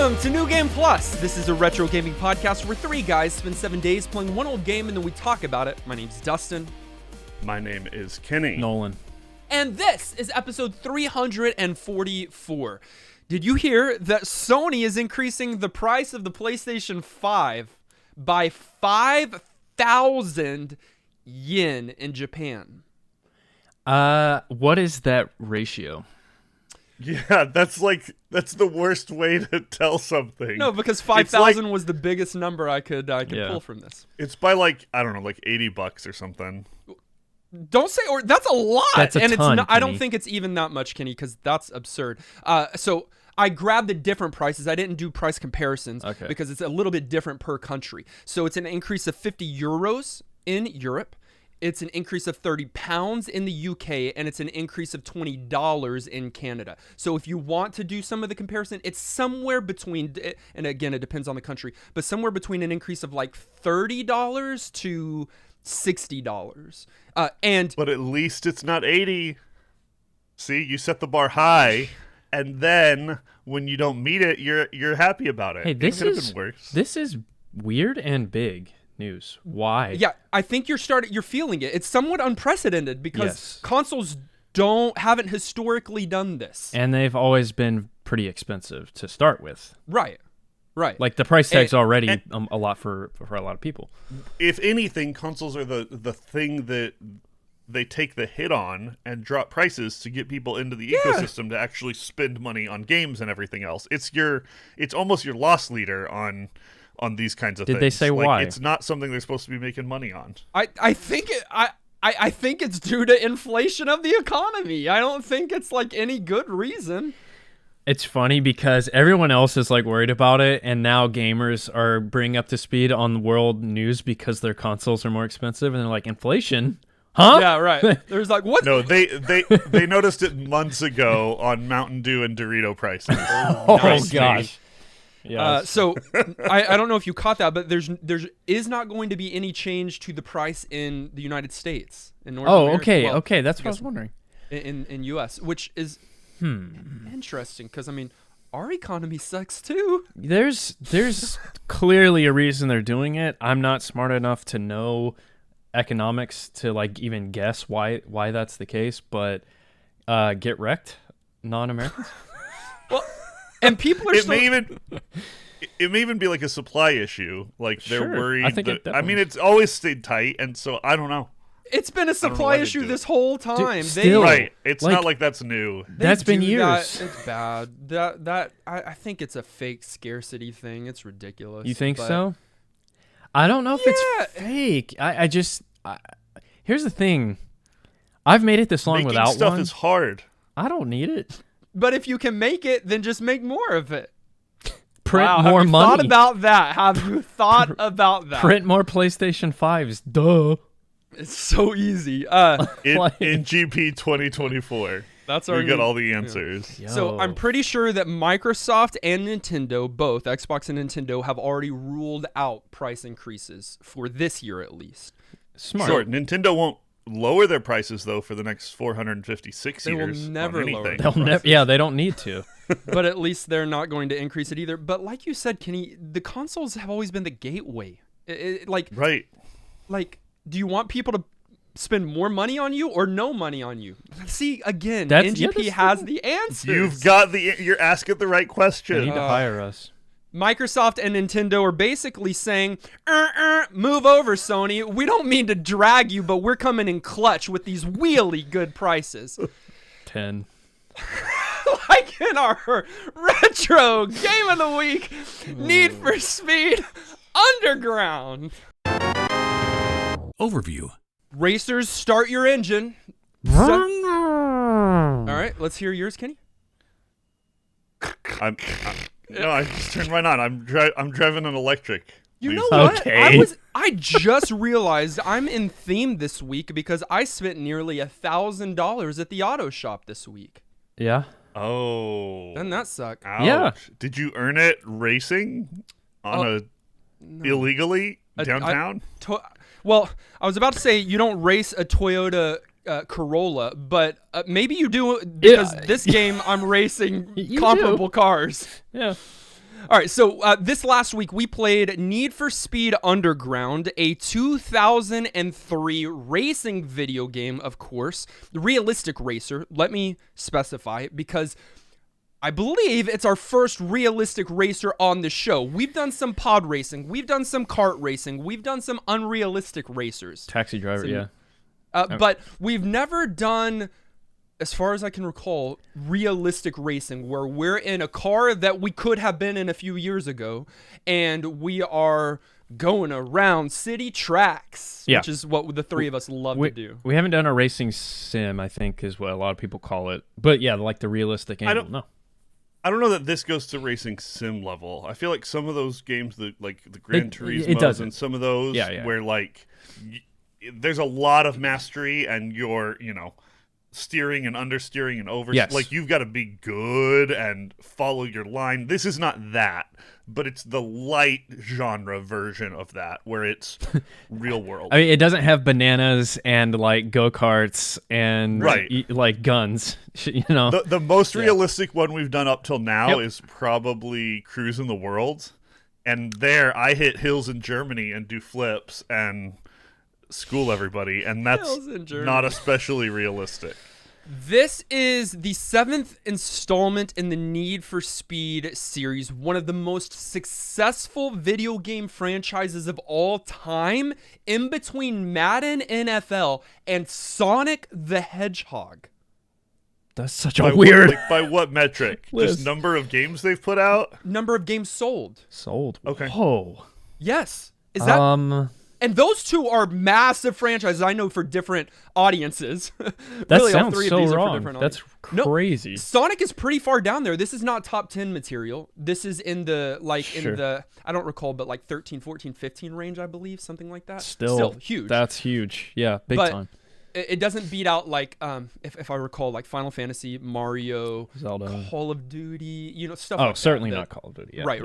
Welcome to New Game Plus. This is a retro gaming podcast where three guys spend 7 days playing one old game and then we talk about it. My name's Dustin. My name is Kenny. Nolan. And this is episode 344. Did you hear that Sony is increasing the price of the PlayStation 5 by 5,000 yen in Japan? What is that ratio? Yeah, that's the worst way to tell something. No, because 5,000 was the biggest number I could pull from this. It's by $80 or something. Don't say or that's a lot. That's a ton, it's not, I don't Kenny. think it's even that much, Kenny, because that's absurd. So I grabbed the different prices. I didn't do price comparisons because it's a little bit different per country. So it's an increase of 50 euros in Europe. It's an increase of 30 pounds in the UK, and it's an increase of $20 in Canada. So if you want to do some of the comparison, it's somewhere between, and again, it depends on the country, but somewhere between an increase of like $30 to $60. But at least it's not 80. See, you set the bar high, and then when you don't meet it, you're happy about it. Hey, It could have been worse. This is weird and big news. Why? Yeah, I think you're feeling it. It's somewhat unprecedented because Yes. consoles haven't historically done this. And they've always been pretty expensive to start with. Right. Like the price tag's already a lot for a lot of people. If anything, consoles are the thing that they take the hit on and drop prices to get people into the ecosystem to actually spend money on games and everything else. It's almost your loss leader on these kinds of things. Did they say why? It's not something they're supposed to be making money on. I think it's due to inflation of the economy. I don't think it's like any good reason. It's funny because everyone else is like worried about it, and now gamers are bringing up to speed on the world news because their consoles are more expensive, and they're like, inflation? Huh? Yeah, right. There's like, what? No, they noticed it months ago on Mountain Dew and Dorito prices. Oh, gosh. Yeah. So I don't know if you caught that, but there is not going to be any change to the price in the United States. In North America. okay. Well, Okay, that's what I was wondering. In U.S., which is interesting because, I mean, our economy sucks too. There's clearly a reason they're doing it. I'm not smart enough to know economics to like even guess why that's the case, but get wrecked, non-Americans. Well, and people are It may even be like a supply issue. Like they're Sure. worried. I think it's always stayed tight, and so I don't know. It's been a supply issue this whole time. still- Right? It's like- not like that's new. That's been years. It's bad. I think it's a fake scarcity thing. It's ridiculous. You think but- so? I don't know if Yeah. it's fake. I just here's the thing. I've made it this long Making without stuff one. is hard. I don't need it. But if you can make it, then just make more of it. Print Wow, more have you money. Thought about that? Have you thought about that? Print more PlayStation 5s. Duh. It's so easy. In GP 2024, That's our we got new- all the answers. So I'm pretty sure that Microsoft and Nintendo, both Xbox and Nintendo, have already ruled out price increases for this year at least. smart. Sure, Nintendo won't lower their prices though for the next 456 They will years. never on lower anything. their They'll never. Yeah, they don't need to. But at least they're not going to increase it either. But like you said, Kenny, the consoles have always been the gateway. Right. Like, do you want people to spend more money on you or no money on you? See, again, That's- NGP yeah, has the answers. You're asking the right They question. need to hire us. Microsoft and Nintendo are basically saying, move over, Sony. We don't mean to drag you, but we're coming in clutch with these really good prices. 10. Like in our retro game of the week, Need for Speed Underground. Overview. Racers, start your engine. All right, let's hear yours, Kenny. No, I just turned mine on. I'm driving an electric. You know Okay. what? I just realized I'm in theme this week because I spent nearly $1,000 at the auto shop this week. Yeah. Oh. Doesn't that suck? Ouch. Yeah. Did you earn it racing on illegally downtown? Well, I was about to say you don't race a Toyota Corolla, but maybe you do because Yeah. this game I'm racing You comparable cars. Yeah. All right, so this last week we played Need for Speed Underground, a 2003 racing video game, of course, realistic racer. Let me specify, because I believe it's our first realistic racer on the show. We've done some pod racing, we've done some kart racing, we've done some unrealistic racers. Taxi driver, yeah. But we've never done, as far as I can recall, realistic racing where we're in a car that we could have been in a few years ago, and we are going around city tracks, which is what the three of us love to do. We haven't done a racing sim, I think, is what a lot of people call it. But yeah, like the realistic angle. I don't know that this goes to racing sim level. I feel like some of those games, like the Gran Turismo and some of those, where like there's a lot of mastery and you're, steering and understeering and over. Yes. Like you've got to be good and follow your line. This is not that, but it's the light genre version of that where it's real world. I mean, it doesn't have bananas and like go-karts and like guns, The most realistic one we've done up till now is probably Cruising the World. And there I hit hills in Germany and do flips and school everybody, and that's not especially realistic. This is the 7th installment in the Need for Speed series, one of the most successful video game franchises of all time, in between Madden NFL and Sonic the Hedgehog. That's such a weird... by what metric? Just number of games they've put out? Number of games sold. Okay. Whoa. Yes. Is that... And those two are massive franchises, I know, for different audiences. That really, sounds all three so of these wrong. Are for different That's audiences. crazy. No, Sonic is pretty far down there. This is not top 10 material. This is in the, in the, I don't recall, but like 13, 14, 15 range, I believe, something like that. Still huge. That's huge. Yeah, big time. It doesn't beat out, like, if I recall, like Final Fantasy, Mario, Zelda, Call of Duty, stuff like that. Oh, certainly not Call of Duty. Yeah. Right.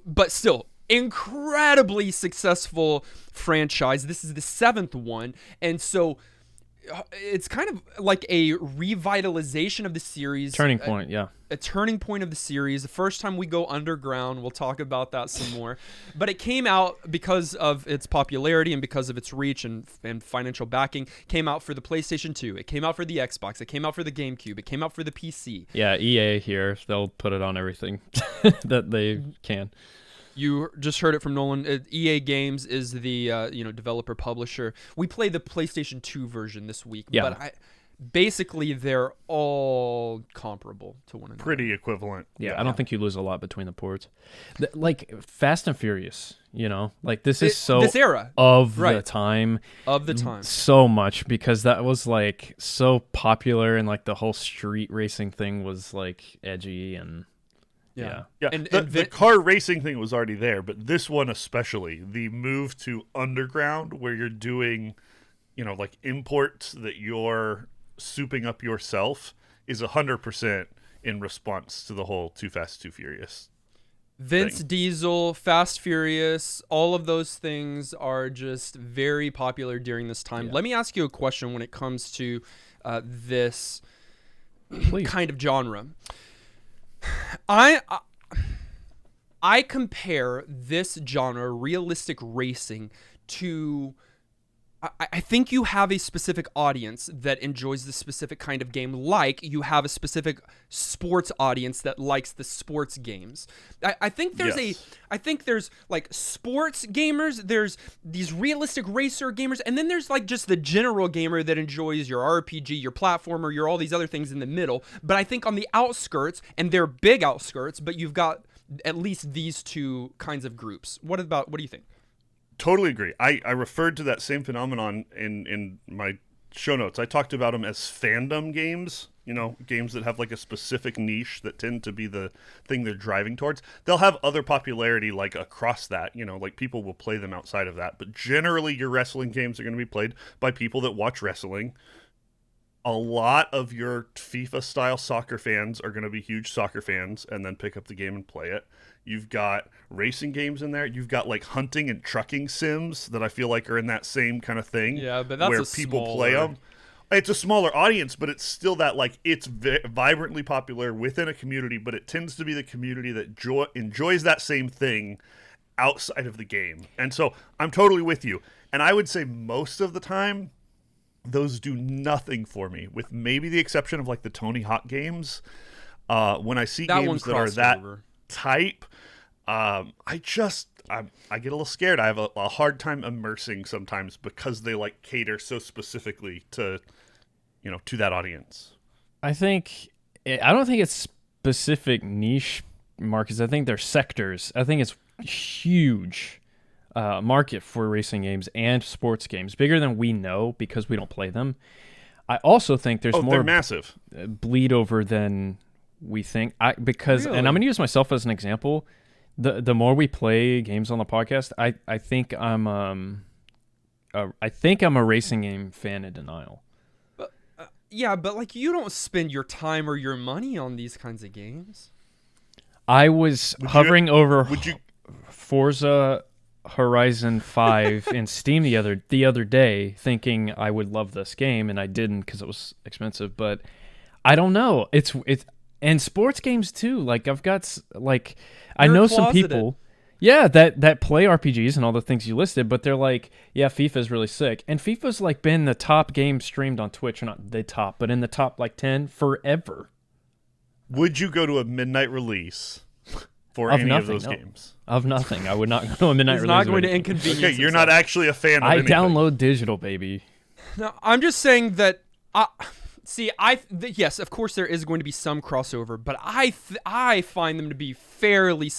But still, incredibly successful franchise. This is the 7th one, and so it's kind of like a revitalization of the series. Turning point, a turning point of the series. The first time we go underground, we'll talk about that some more. But it came out because of its popularity and because of its reach and financial backing. Came out for the PlayStation 2. It came out for the Xbox. It came out for the GameCube. It came out for the PC. Yeah, EA here, they'll put it on everything that they can. You just heard it from Nolan. EA Games is the developer publisher. We played the PlayStation 2 version this week, but basically they're all comparable to one another. Pretty equivalent. Yeah, I don't think you lose a lot between the ports. Like Fast and Furious, like this era of the time. Of the time. So much, because that was like so popular, and like the whole street racing thing was like edgy and... Yeah. And the car racing thing was already there, but this one especially, the move to underground where you're doing, like imports that you're souping up yourself is 100% in response to the whole Too Fast, Too Furious. Vince Diesel, Fast Furious, all of those things are just very popular during this time. Let me ask you a question when it comes to this kind of genre. I compare this genre, realistic racing, to... I think you have a specific audience that enjoys this specific kind of game, like you have a specific sports audience that likes the sports games. I think there's like sports gamers, there's these realistic racer gamers, and then there's like just the general gamer that enjoys your RPG, your platformer, your all these other things in the middle. But I think on the outskirts, and they're big outskirts, but you've got at least these two kinds of groups. What do you think? Totally agree. I referred to that same phenomenon in my show notes. I talked about them as fandom games, games that have like a specific niche that tend to be the thing they're driving towards. They'll have other popularity like across that, like people will play them outside of that. But generally your wrestling games are going to be played by people that watch wrestling. A lot of your FIFA-style soccer fans are going to be huge soccer fans and then pick up the game and play it. You've got racing games in there. You've got like hunting and trucking sims that I feel like are in that same kind of thing. Yeah, but that's where people play them. It's a smaller audience, but it's still that, like, it's vibrantly popular within a community, but it tends to be the community that enjoys that same thing outside of the game. And so I'm totally with you. And I would say most of the time, those do nothing for me, with maybe the exception of like the Tony Hawk games. When I see games that are that type, I get a little scared. I have a hard time immersing sometimes because they like cater so specifically to, to that audience. I don't think it's specific niche markets. I think they're sectors. I think it's huge market for racing games and sports games, bigger than we know because we don't play them. I also think there's more massive bleed over than we think. Really? And I'm going to use myself as an example. The more we play games on the podcast, I think I'm a racing game fan in denial. Yeah, but like you don't spend your time or your money on these kinds of games. I was hovering over Forza Horizon 5 in Steam the other day, thinking I would love this game, and I didn't because it was expensive. But I don't know. It's and sports games too. Like I've got I know some people, that play RPGs and all the things you listed, but they're like, yeah, FIFA's really sick, and FIFA's like been the top game streamed on Twitch, or not the top, but in the top like 10 forever. Would you go to a midnight release for any of those games? Of nothing. I would not go to a midnight release. He's not going to inconvenience. Okay, you're not actually a fan of anything. Download digital, baby. No, I'm just saying that. Yes, of course there is going to be some crossover, but I find them to be fairly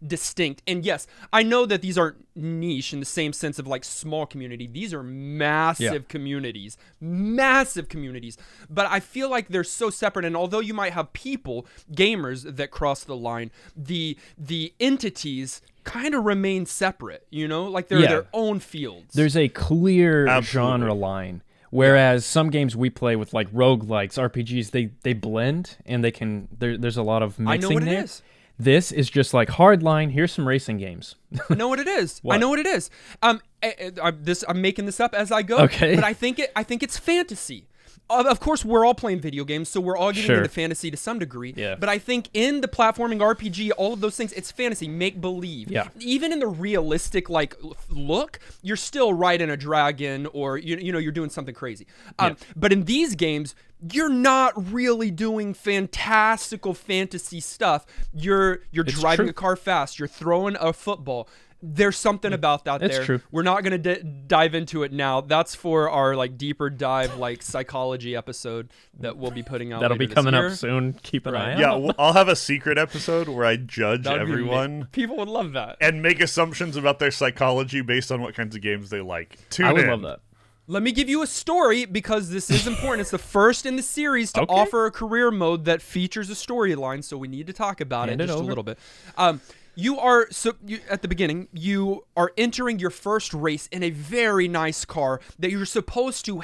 distinct. And yes, I know that these aren't niche in the same sense of like small community. These are massive communities. But I feel like they're so separate. And although you might have gamers that cross the line, the entities kind of remain separate. Like they're their own fields. There's a clear genre line. Whereas some games we play with like roguelikes, RPGs, they blend and they can. There's a lot of mixing. I know what there. It is. This is just like hardline. Here's some racing games. I know what it is. What? I know what it is. I'm making this up as I go. Okay. But I think it's fantasy. Of course, we're all playing video games, so we're all getting into fantasy to some degree. Yeah. But I think in the platforming RPG, all of those things, it's fantasy, make believe. Yeah. Even in the realistic look, you're still riding a dragon, or you're doing something crazy. But in these games, you're not really doing fantastical fantasy stuff. You're driving a car fast. You're throwing a football. There's something about that there. It's true. We're not going to dive into it now. That's for our deeper dive psychology episode that we'll be putting out. That'll be coming up soon. Keep an eye out. Yeah, I'll have a secret episode where I judge everyone. People would love that. And make assumptions about their psychology based on what kinds of games they like. I would love that. Let me give you a story because this is important. It's the first in the series to offer a career mode that features a storyline, so we need to talk about it just a little bit. At the beginning, you are entering your first race in a very nice car that you're supposed to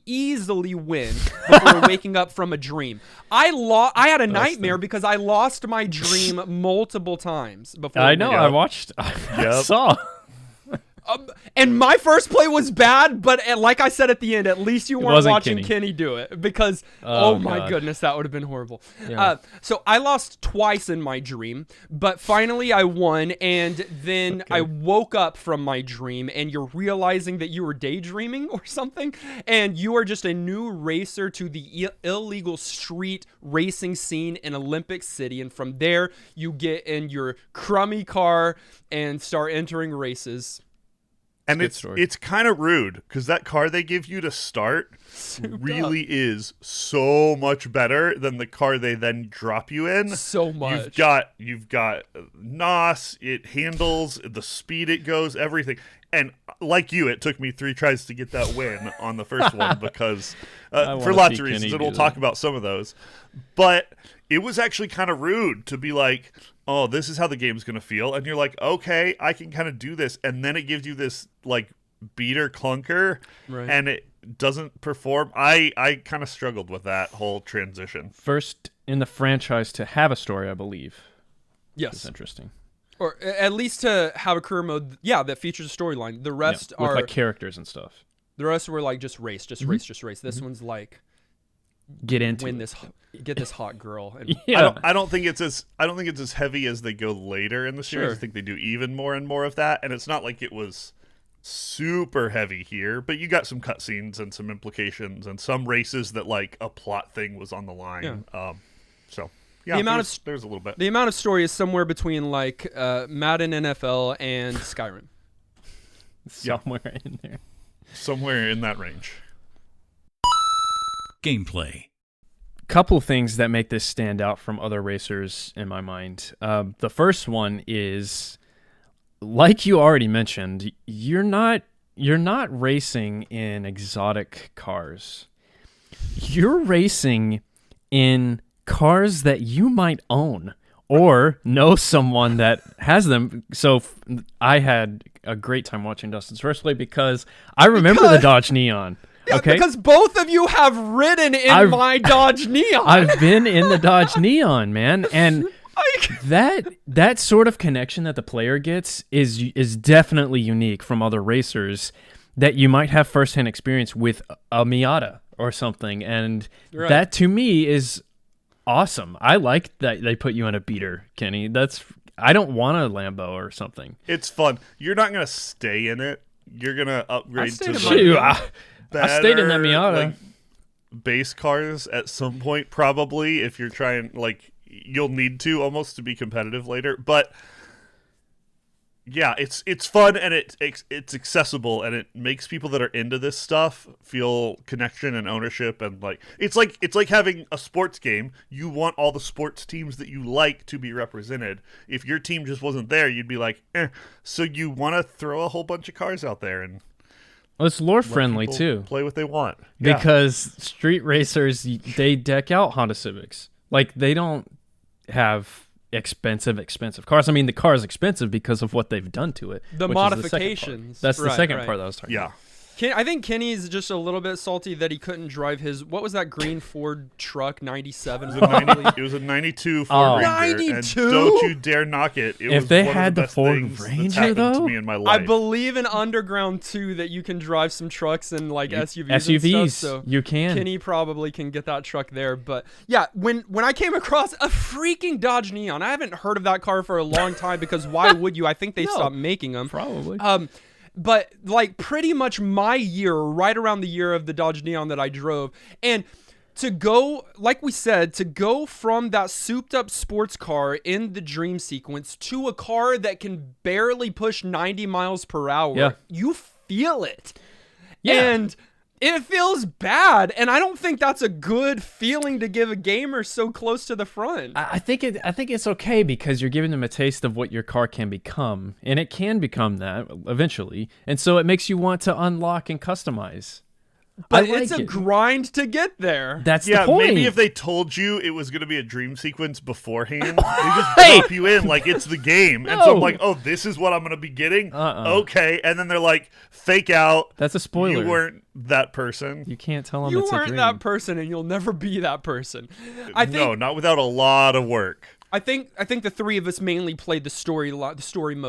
easily win before waking up from a dream. I had a nightmare because I lost my dream multiple times before. I know. I watched. I saw. And my first play was bad, but like I said at the end, at least you weren't watching Kenny do it because, my goodness, that would have been horrible. Yeah. So I lost twice in my dream, but finally I won, and then I woke up from my dream, and you're realizing that you were daydreaming or something, and you are just a new racer to the illegal street racing scene in Olympic City, and from there you get in your crummy car and start entering races. And it's kind of rude because that car they give you to start really is so much better than the car they then drop you in. So much. You've got NOS, it handles, the speed it goes, everything. And like you, it took me 3 tries to get that win on the first one because for lots of reasons, and we'll talk about some of those. But it was actually kind of rude to be like, oh, this is how the game's going to feel. And you're like, okay, I can kind of do this. And then it gives you this like beater clunker and it doesn't perform. I kind of struggled with that whole transition. First in the franchise to have a story, I believe. Yes. It's interesting. Or at least to have a career mode, that features a storyline. The rest with are like characters and stuff. The rest were like just race, just race, just race. This one's like get into win this, get this hot girl. And I don't think it's as heavy as they go later in the series. I think they do even more and more of that, and it's not like it was super heavy here, but you got some cutscenes and some implications and some races that like a plot thing was on the line. So yeah, there's a little bit. The amount of story is somewhere between like Madden NFL and Skyrim. Somewhere in there. Somewhere in that range. Gameplay. Couple things that make this stand out from other racers in my mind. The first one is, like you already mentioned, you're not racing in exotic cars. You're racing in cars that you might own or know someone that has them. So I had a great time watching Dustin's first play because I remember the Dodge Neon. Yeah, okay? Because both of you have ridden in my Dodge Neon. I've been in the Dodge Neon, man, and that sort of connection that the player gets is definitely unique from other racers that you might have firsthand experience with a Miata or something, and that to me is awesome. I like that they put you in a beater, Kenny. I don't want a Lambo or something. It's fun. You're not gonna stay in it. You're gonna upgrade to I stayed in that Miata. Like, base cars at some point, probably, if you're trying, like, you'll need to almost to be competitive later. But yeah, it's fun, and it's accessible, and it makes people that are into this stuff feel connection and ownership, and like it's like having a sports game. You want all the sports teams that you like to be represented. If your team just wasn't there, you'd be like, eh. So you want to throw a whole bunch of cars out there and it's lore friendly too. Play what they want. Because street racers, they deck out Honda Civics. Like, they don't have expensive cars. I mean, the car is expensive because of what they've done to it. The modifications. That's the second part that I was talking about. I think Kenny's just a little bit salty that he couldn't drive his, what was that green Ford truck, 97? It was a 92 Ford Ranger. 92? And don't you dare knock it. If they had the Ford Ranger, though, to me in my life. I believe in Underground 2 that you can drive some trucks and like SUVs and stuff, so you can. Kenny probably can get that truck there. But yeah, when I came across a freaking Dodge Neon, I haven't heard of that car for a long time because why would you? I think they stopped making them. Probably. But like pretty much my year, right around the year of the Dodge Neon that I drove, and to go, like we said, to go from that souped up sports car in the dream sequence to a car that can barely push 90 miles per hour, you feel it. Yeah. And it feels bad, and I don't think that's a good feeling to give a gamer so close to the front. I think it's okay because you're giving them a taste of what your car can become, and it can become that eventually, and so it makes you want to unlock and customize. But it's a grind to get there. That's the point. Maybe if they told you it was going to be a dream sequence beforehand, they just drop you in like it's the game. And so I'm like, oh, this is what I'm going to be getting? Okay. And then they're like, fake out. That's a spoiler. You weren't that person. You can't tell them you it's a dream. weren't that person, and you'll never be that person. No, not without a lot of work. I think the three of us mainly played the story mode,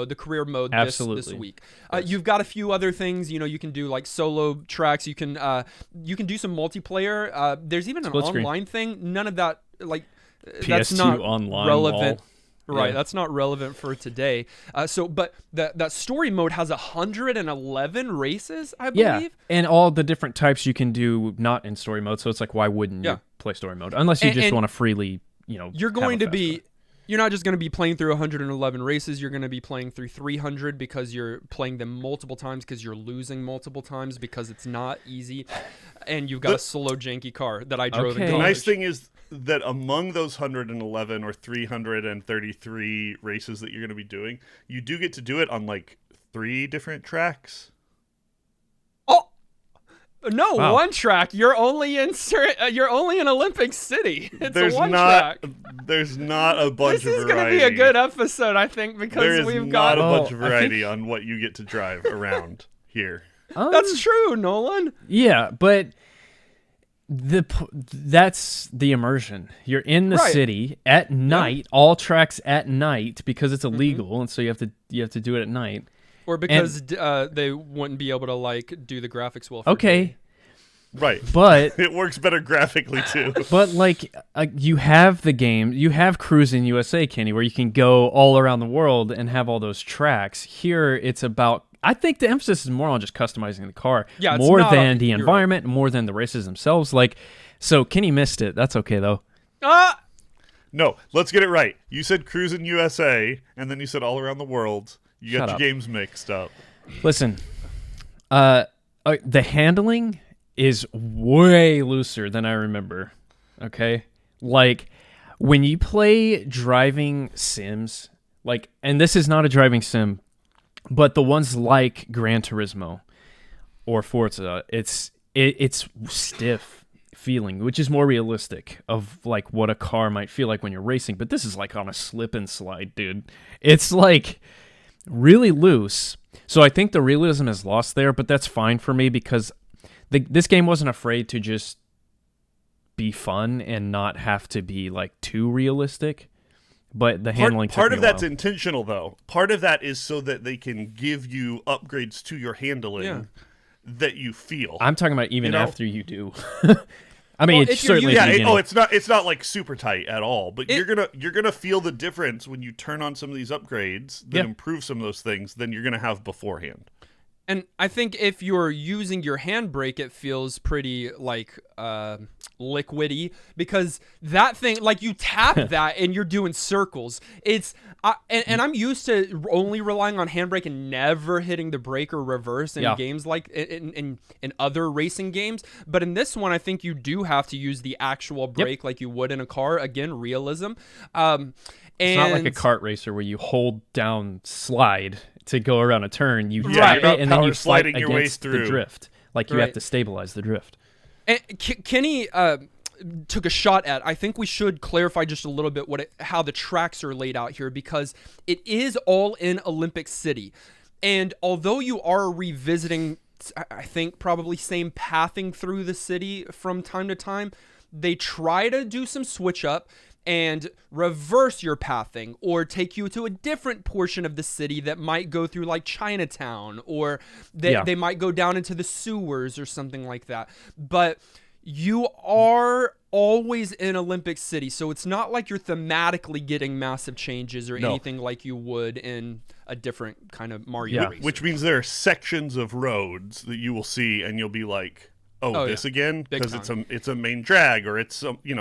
the career mode this week. You've got a few other things, you can do like solo tracks. You can do some multiplayer. There's even an online thing. None of that PS2 that's not online relevant. Wall. Right, that's not relevant for today. But that story mode has 111 races, I believe. Yeah, and all the different types you can do not in story mode. So it's like, why wouldn't you play story mode unless you just want to freely, You're going to be. You're not just going to be playing through 111 races. You're going to be playing through 300 because you're playing them multiple times because you're losing multiple times because it's not easy. And you've got a slow, janky car that I drove in college. The nice thing is that among those 111 or 333 races that you're going to be doing, you do get to do it on like 3 different tracks. No, wow. One track. You're only in Olympic City. It's a one track. There's not a bunch of variety. This is going to be a good episode, I think, because we've got a bunch of variety on what you get to drive around here. That's true, Nolan. Yeah, but that's the immersion. You're in the city at night, all tracks at night because it's illegal, and so you have to do it at night. Or because they wouldn't be able to like do the graphics well. Okay. Right. But it works better graphically too. But like you have the game, you have Cruisin' USA, Kenny, where you can go all around the world and have all those tracks. Here, it's about. I think the emphasis is more on just customizing the car, more than the environment, more than the races themselves. Like, so Kenny missed it. That's okay though. No, let's get it right. You said Cruisin' USA, and then you said all around the world. You got your games mixed up. Listen, the handling is way looser than I remember. Okay? Like when you play driving sims, like, and this is not a driving sim, but the ones like Gran Turismo or Forza, it's stiff feeling, which is more realistic of like what a car might feel like when you're racing, but this is like on a slip and slide, dude. It's like really loose. So I think the realism is lost there, but that's fine for me because this game wasn't afraid to just be fun and not have to be like too realistic. But the handling part of that's intentional though. Part of that is so that they can give you upgrades to your handling that you feel. I'm talking about even after you do. I mean, it's certainly it's not like super tight at all, but you're gonna feel the difference when you turn on some of these upgrades that improve some of those things than you're gonna have beforehand. And I think if you're using your handbrake, it feels pretty like liquidy because that thing, like you tap that and you're doing circles. It's and I'm used to only relying on handbrake and never hitting the brake or reverse in games like in other racing games. But in this one, I think you do have to use the actual brake like you would in a car. Again, realism. It's not like a kart racer where you hold down slide to go around a turn. You tap it and then you slide your way against through the drift. Like you have to stabilize the drift. And Kenny took a shot at. I think we should clarify just a little bit how the tracks are laid out here because it is all in Olympic City, and although you are revisiting, I think probably same pathing through the city from time to time, they try to do some switch up and reverse your pathing or take you to a different portion of the city that might go through like Chinatown or they might go down into the sewers or something like that. But you are always in Olympic City, so it's not like you're thematically getting massive changes or anything like you would in a different kind of Mario racer. Which means there are sections of roads that you will see and you'll be like, this again, because it's a main drag or it's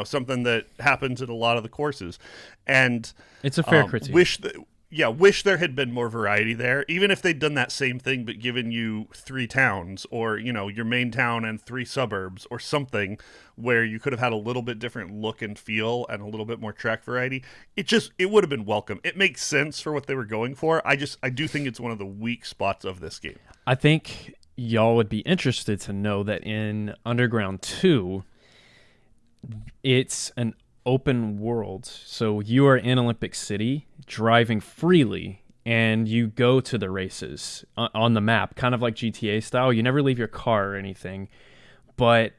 something that happens at a lot of the courses, and it's a fair critique. Wish there had been more variety there. Even if they'd done that same thing but given you 3 towns or your main town and 3 suburbs or something where you could have had a little bit different look and feel and a little bit more track variety. It would have been welcome. It makes sense for what they were going for. I do think it's one of the weak spots of this game. I think y'all would be interested to know that in Underground 2, it's an open world. So you are in Olympic City, driving freely, and you go to the races on the map, kind of like GTA style. You never leave your car or anything, but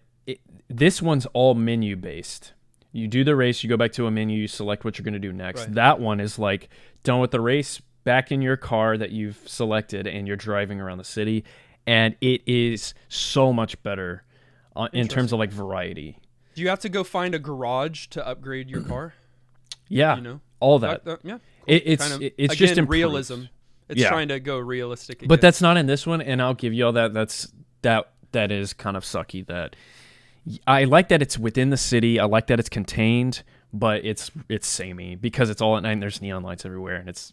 this one's all menu-based. You do the race, you go back to a menu, you select what you're going to do next. Right. That one is like, done with the race, back in your car that you've selected, and you're driving around the city. And it is so much better in terms of like variety. Do you have to go find a garage to upgrade your car? Yeah, all that. Yeah, cool. It's again, just improved. realism. It's trying to go realistic again. But that's not in this one, and I'll give you all that. That is kind of sucky. That I like that it's within the city. I like that it's contained, but it's samey because it's all at night and there's neon lights everywhere, and it's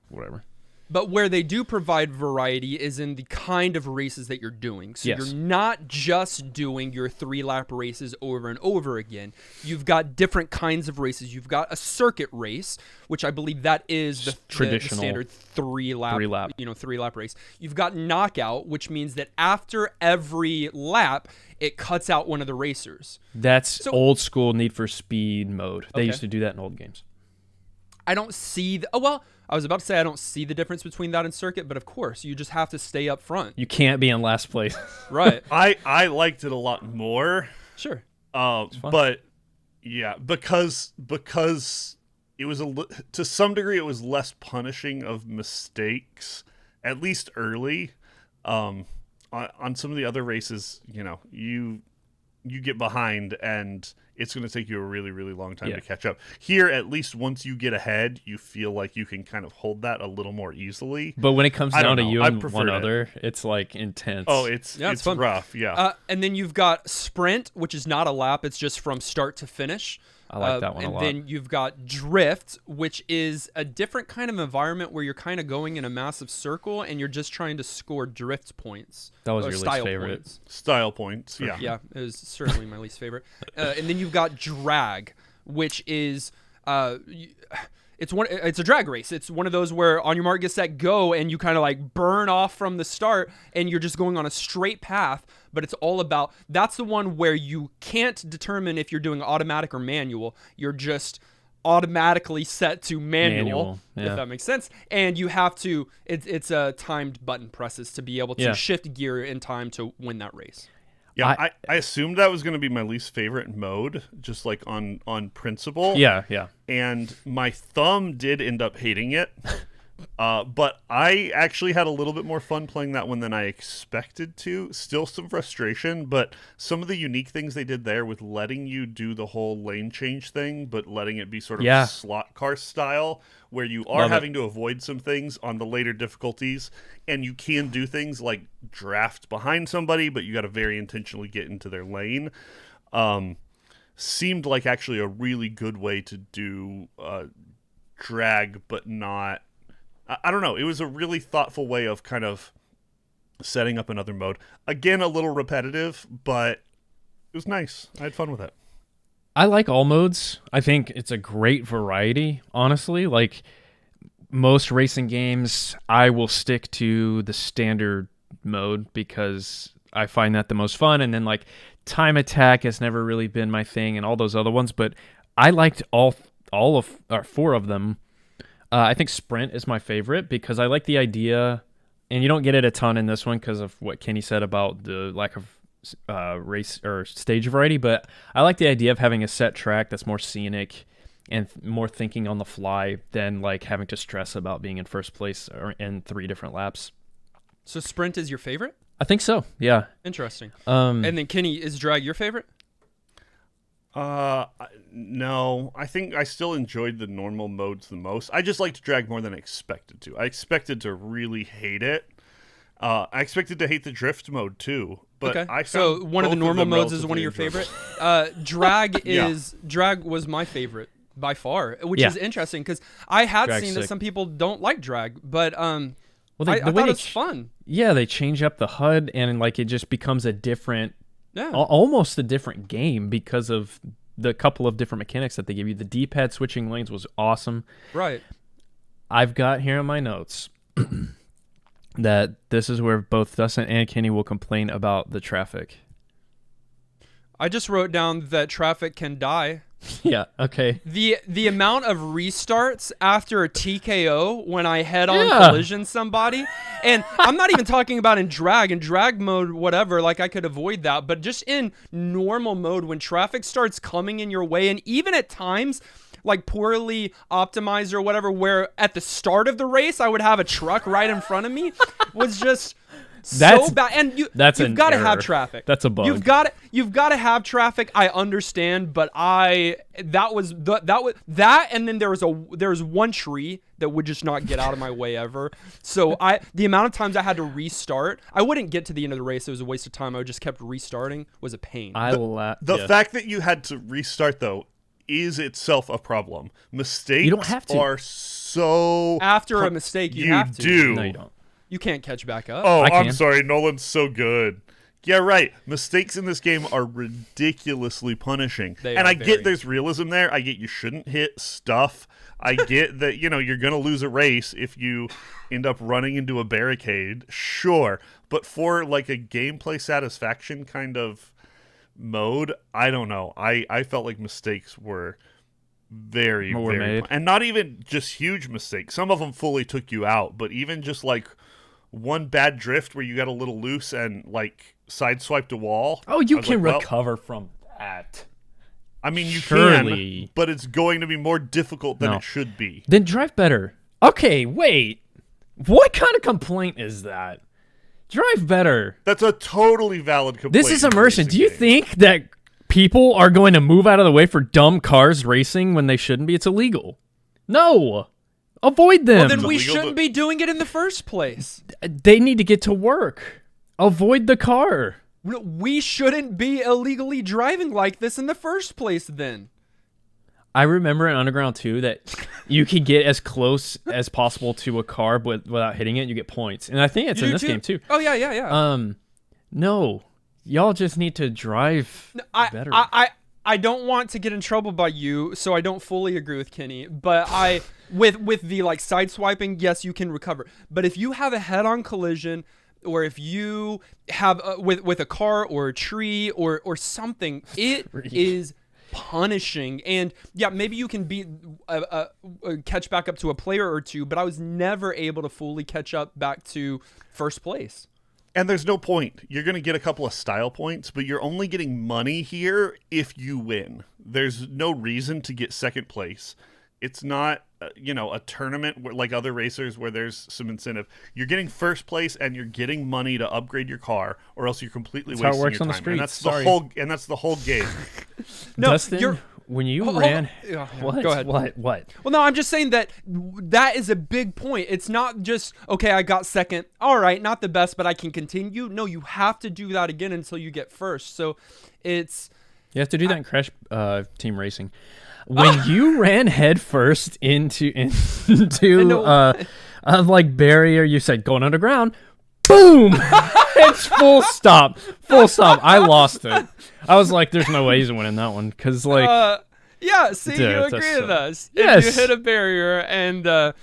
whatever. But where they do provide variety is in the kind of races that you're doing. So you're not just doing your 3-lap races over and over again. You've got different kinds of races. You've got a circuit race, which I believe that is the traditional standard 3-lap race. You've got knockout, which means that after every lap, it cuts out one of the racers. That's old school Need for Speed mode. They used to do that in old games. I don't see I was about to say I don't see the difference between that and circuit, but of course, you just have to stay up front. You can't be in last place. Right. I liked it a lot more. Sure. But yeah, because it was to some degree it was less punishing of mistakes at least early. On some of the other races, you get behind and it's going to take you a really, really long time to catch up. Here, at least once you get ahead, you feel like you can kind of hold that a little more easily. But when it comes down to you and one other, it's like intense. Oh, it's fun. Rough, yeah. And then you've got sprint, which is not a lap. It's just from start to finish. I like that one a lot. And then you've got drift, which is a different kind of environment where you're kind of going in a massive circle and you're just trying to score drift points. That was your least favorite. Points. Style points, yeah. Yeah, it was certainly my least favorite. And then you've got drag, which is it's a drag race. It's one of those where on your mark, get set, go, and you kind of like burn off from the start and you're just going on a straight path. But it's all about, that's the one where you can't determine if you're doing automatic or manual. You're just automatically set to manual. If that makes sense. And you have to, it's a timed button presses to be able to shift gear in time to win that race. Yeah, I assumed that was going to be my least favorite mode, just like on principle. Yeah. And my thumb did end up hating it. But I actually had a little bit more fun playing that one than I expected to. Still some frustration, but some of the unique things they did there with letting you do the whole lane change thing, but letting it be sort of slot car style, where you are having to avoid some things on the later difficulties, and you can do things like draft behind somebody, but you got to very intentionally get into their lane. Seemed like actually a really good way to do drag, but not... I don't know. It was a really thoughtful way of kind of setting up another mode. Again, a little repetitive, but it was nice. I had fun with it. I like all modes. I think it's a great variety, honestly. Like most racing games, I will stick to the standard mode because I find that the most fun. And then like time attack has never really been my thing and all those other ones, but I liked all of or four of them. I think sprint is my favorite because I like the idea, and you don't get it a ton in this one because of what Kenny said about the lack of race or stage variety, but I like the idea of having a set track that's more scenic and more thinking on the fly than like having to stress about being in first place or in 3 different laps. So sprint is your favorite? I think so, yeah. Interesting. And then Kenny, is drag your favorite? No, I think I still enjoyed the normal modes the most. I just liked drag more than I expected to. I expected to really hate it. I expected to hate the drift mode too, but okay. I so one of the normal modes is one of your favorite. Drag was my favorite by far, which is interesting because I had Drag's seen sick. that some people don't like drag, but I the thought way it was fun. Yeah, they change up the HUD and like it just becomes a different. Yeah. Almost a different game because of the couple of different mechanics that they give you. The D-pad switching lanes was awesome. Right. I've got here in my notes that this is where both Dustin and Kenny will complain about the traffic. I just wrote down that traffic can die. Yeah, okay. The amount of restarts after a TKO when I head-on collision somebody, and I'm not even talking about in drag mode, whatever, like I could avoid that, but just in normal mode when traffic starts coming in your way, and even at times, like poorly optimized or whatever, where at the start of the race I would have a truck right in front of me, was just... so bad, and you've got to have traffic. That's a bug. You've got to have traffic. I understand, but that was, and then there was one tree that would just not get out of my way ever. So the amount of times I had to restart, I wouldn't get to the end of the race. It was a waste of time. I just kept restarting. Was a pain. The fact that you had to restart though is itself a problem. Mistakes you don't have to. Are so after a mistake you have to. Do. No, you don't. You can't catch back up. Oh, I'm sorry. Nolan's so good. Yeah, right. Mistakes in this game are ridiculously punishing. I get there's realism there. I get you shouldn't hit stuff. I get that, you're going to lose a race if you end up running into a barricade. Sure. But for like a gameplay satisfaction kind of mode, I don't know. I felt like mistakes were very, very... And not even just huge mistakes. Some of them fully took you out. But even just like... one bad drift where you got a little loose and like sideswiped a wall. Oh, you can recover from that. I mean, you can, but it's going to be more difficult than it should be. Then drive better. Okay, wait. What kind of complaint is that? Drive better. That's a totally valid complaint. This is immersion. Do you think that people are going to move out of the way for dumb cars racing when they shouldn't be? It's illegal. No. Avoid them. Well, then we shouldn't be doing it in the first place. They need to get to work. Avoid the car. We shouldn't be illegally driving like this in the first place then. I remember in Underground 2 that you can get as close as possible to a car but without hitting it, you get points. And I think it's in this game too. Oh, yeah. No. Y'all just need to drive better. I don't want to get in trouble by you, so I don't fully agree with Kenny. But with the like side swiping, yes, you can recover. But if you have a head-on collision, or if you have with a car or a tree or something, it is punishing. And yeah, maybe you can catch back up to a player or two, but I was never able to fully catch up back to first place. And there's no point. You're going to get a couple of style points, but you're only getting money here if you win. There's no reason to get second place. It's not, a tournament where, like other racers where there's some incentive. You're getting first place and you're getting money to upgrade your car, or else you're completely wasting your time. On the streets. And that's the whole game. No, Dustin, when you ran, what? Go ahead. What? Well, no, I'm just saying that is a big point. It's not just, okay, I got second. All right, not the best, but I can continue. No, you have to do that again until you get first. So you have to do that in Crash Team Racing. When you ran head first into like barrier, you said going underground. Boom! It's full stop. I lost it. I was like, "There's no way he's winning that one," because yeah. See, you agree with us. Yes. If you hit a barrier, and but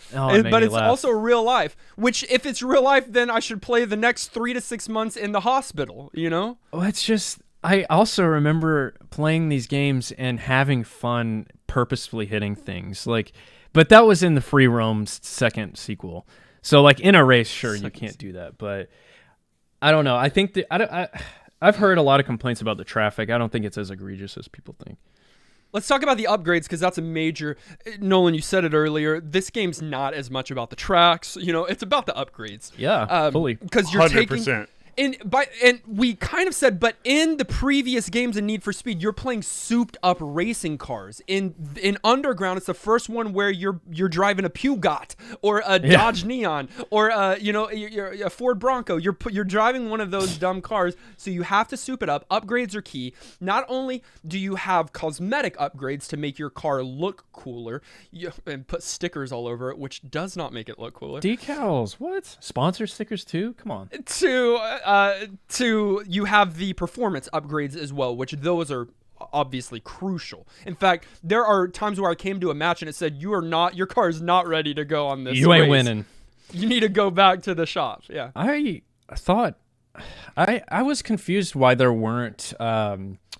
it's also real life. Which, if it's real life, then I should play the next 3 to 6 months in the hospital. Oh, it's just. I also remember playing these games and having fun purposefully hitting things. But that was in the Free Roam's second sequel. So, in a race, sure, you can't do that. But I don't know. I think I've heard a lot of complaints about the traffic. I don't think it's as egregious as people think. Let's talk about the upgrades, because that's a major... Nolan, you said it earlier. This game's not as much about the tracks. It's about the upgrades. Yeah, fully. Because you're 100%. taking... And we kind of said, but in the previous games in Need for Speed, you're playing souped up racing cars. In Underground, it's the first one where you're driving a Peugeot or a Dodge Neon or a Ford Bronco. You're driving one of those dumb cars, so you have to soup it up. Upgrades are key. Not only do you have cosmetic upgrades to make your car look cooler, and put stickers all over it, which does not make it look cooler. Decals, what? Sponsor stickers too? Come on. You have the performance upgrades as well, which those are obviously crucial. In fact, there are times where I came to a match and it said, your car is not ready to go on this You ain't race. winning. You need to go back to the shop. Yeah. I thought I was confused why there weren't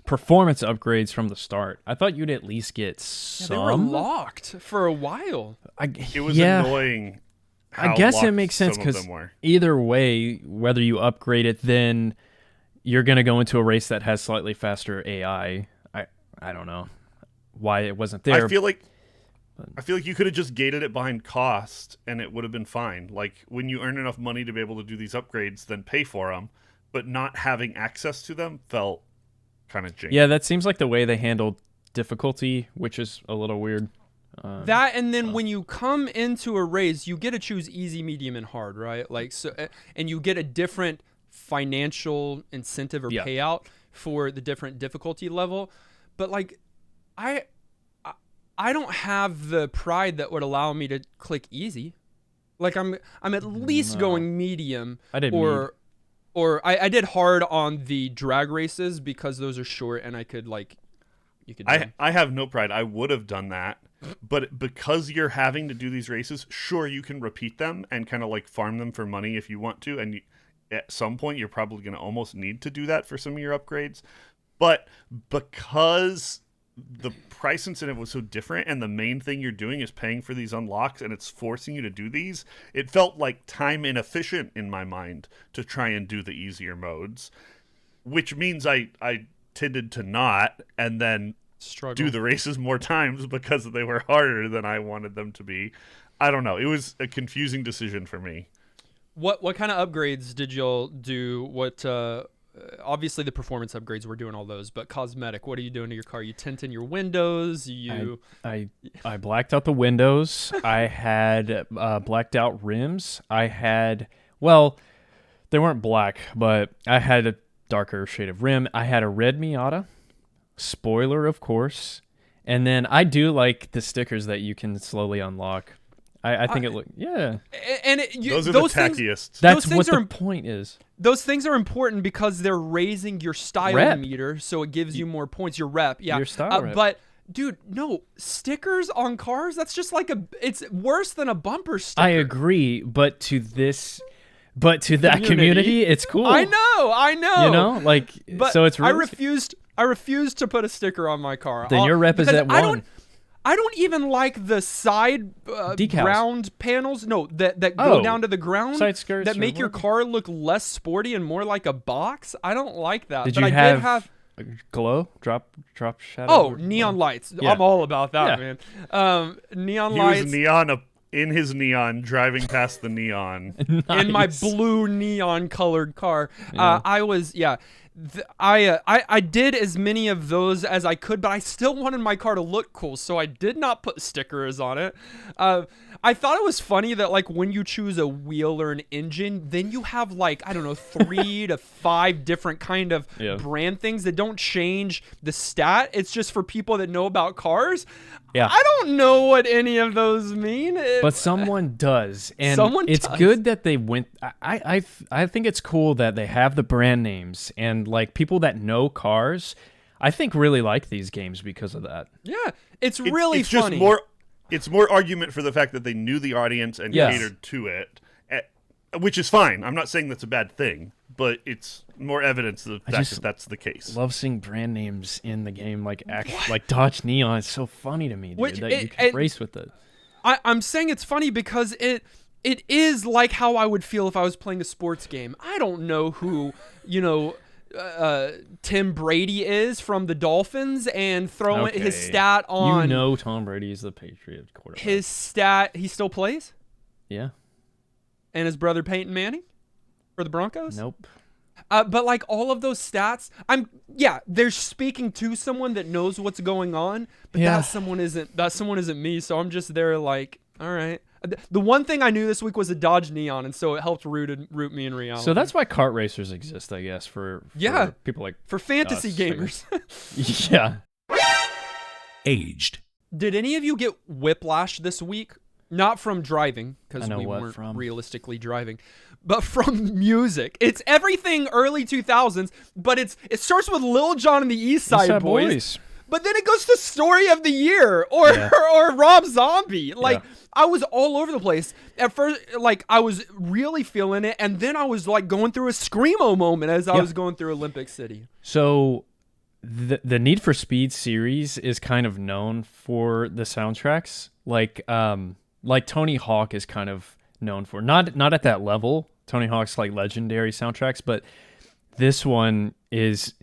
performance upgrades from the start. I thought you'd at least get some. They were locked for a while. It was annoying. I guess it makes sense because either way, whether you upgrade it, then you're going to go into a race that has slightly faster AI. I don't know why it wasn't there. I feel like you could have just gated it behind cost and it would have been fine. Like, when you earn enough money to be able to do these upgrades, then pay for them. But not having access to them felt kind of janky. Yeah, that seems like the way they handled difficulty, which is a little weird. That, and then when you come into a race, you get to choose easy, medium, and hard, right? And you get a different financial incentive or payout for the different difficulty level. But I don't have the pride that would allow me to click easy. I'm at least going medium. I did I did hard on the drag races because those are short and I could you could. I have no pride. I would have done that. But because you're having to do these races, sure, you can repeat them and kind of farm them for money if you want to. And at some point, you're probably going to almost need to do that for some of your upgrades. But because the price incentive was so different and the main thing you're doing is paying for these unlocks and it's forcing you to do these, it felt like time inefficient in my mind to try and do the easier modes, which means I tended to not, and then do the races more times because they were harder than I wanted them to be. I don't know. It was a confusing decision for me. What kind of upgrades did y'all do? What obviously the performance upgrades, we're doing all those, but cosmetic, what are you doing to your car? You tinting your windows? I blacked out the windows. I had blacked out rims. I had, well, they weren't black, but I had a darker shade of rim. I had a red Miata, spoiler, of course, and then I do like the stickers that you can slowly unlock. I think it look, yeah. And those are the tackiest. That's what the point is. Those things are important because they're raising your style Rep. meter, so it gives you more points. Your rep, yeah. Your style rep. But dude, no, stickers on cars, that's just like it's worse than a bumper sticker. I agree, but to that community, it's cool. I know. You know, like, but so it's really, I refused to put a sticker on my car. Then your rep is at 1. I don't even like the side ground panels. No, that go down to the ground. Side skirts that make your car look less sporty and more like a box. I don't like that. Did but you I have did have glow drop shadow? Oh, neon lights. Yeah. I'm all about that, man. Neon lights. He was in his neon, driving past the neon. In my blue neon colored car. Yeah. I did as many of those as I could, but I still wanted my car to look cool, so I did not put stickers on it. I thought it was funny that, like, when you choose a wheel or an engine, then you have, like, I don't know, 3 to 5 different kind of brand things that don't change the stat. It's just for people that know about cars. Yeah. I don't know what any of those mean. But someone does, and it's does. good that they went. I think it's cool that they have the brand names, and like people that know cars, I think really like these games because of that. Yeah, it's really funny. It's more argument for the fact that they knew the audience and catered to it, which is fine. I'm not saying that's a bad thing, but it's more evidence of the fact that that's the case. Love seeing brand names in the game, like Dodge Neon. It's so funny to me, dude, that you can race with it. I'm saying it's funny because it is like how I would feel if I was playing a sports game. I don't know who, Tim Brady is from the Dolphins and throwing his stat on. Tom Brady is the Patriot quarterback. His stat, he still plays? Yeah. And his brother Peyton Manning for the Broncos? Nope. But like all of those stats, they're speaking to someone that knows what's going on, but that someone isn't me. So I'm just there like, all right. The one thing I knew this week was a Dodge Neon, and so it helped root me in reality. So that's why kart racers exist, I guess, for people like for fantasy gamers. Yeah. Aged. Did any of you get whiplash this week? Not from driving, because we weren't realistically driving, but from music. It's everything early 2000s, but it starts with Lil Jon and the East Side Boys. But then it goes to Story of the Year or Rob Zombie. I was all over the place. At first, like, I was really feeling it, and then I was, like, going through a Screamo moment as I was going through Olympic City. So the Need for Speed series is kind of known for the soundtracks. Like Tony Hawk is kind of known for. Not at that level. Tony Hawk's, like, legendary soundtracks, but this one is...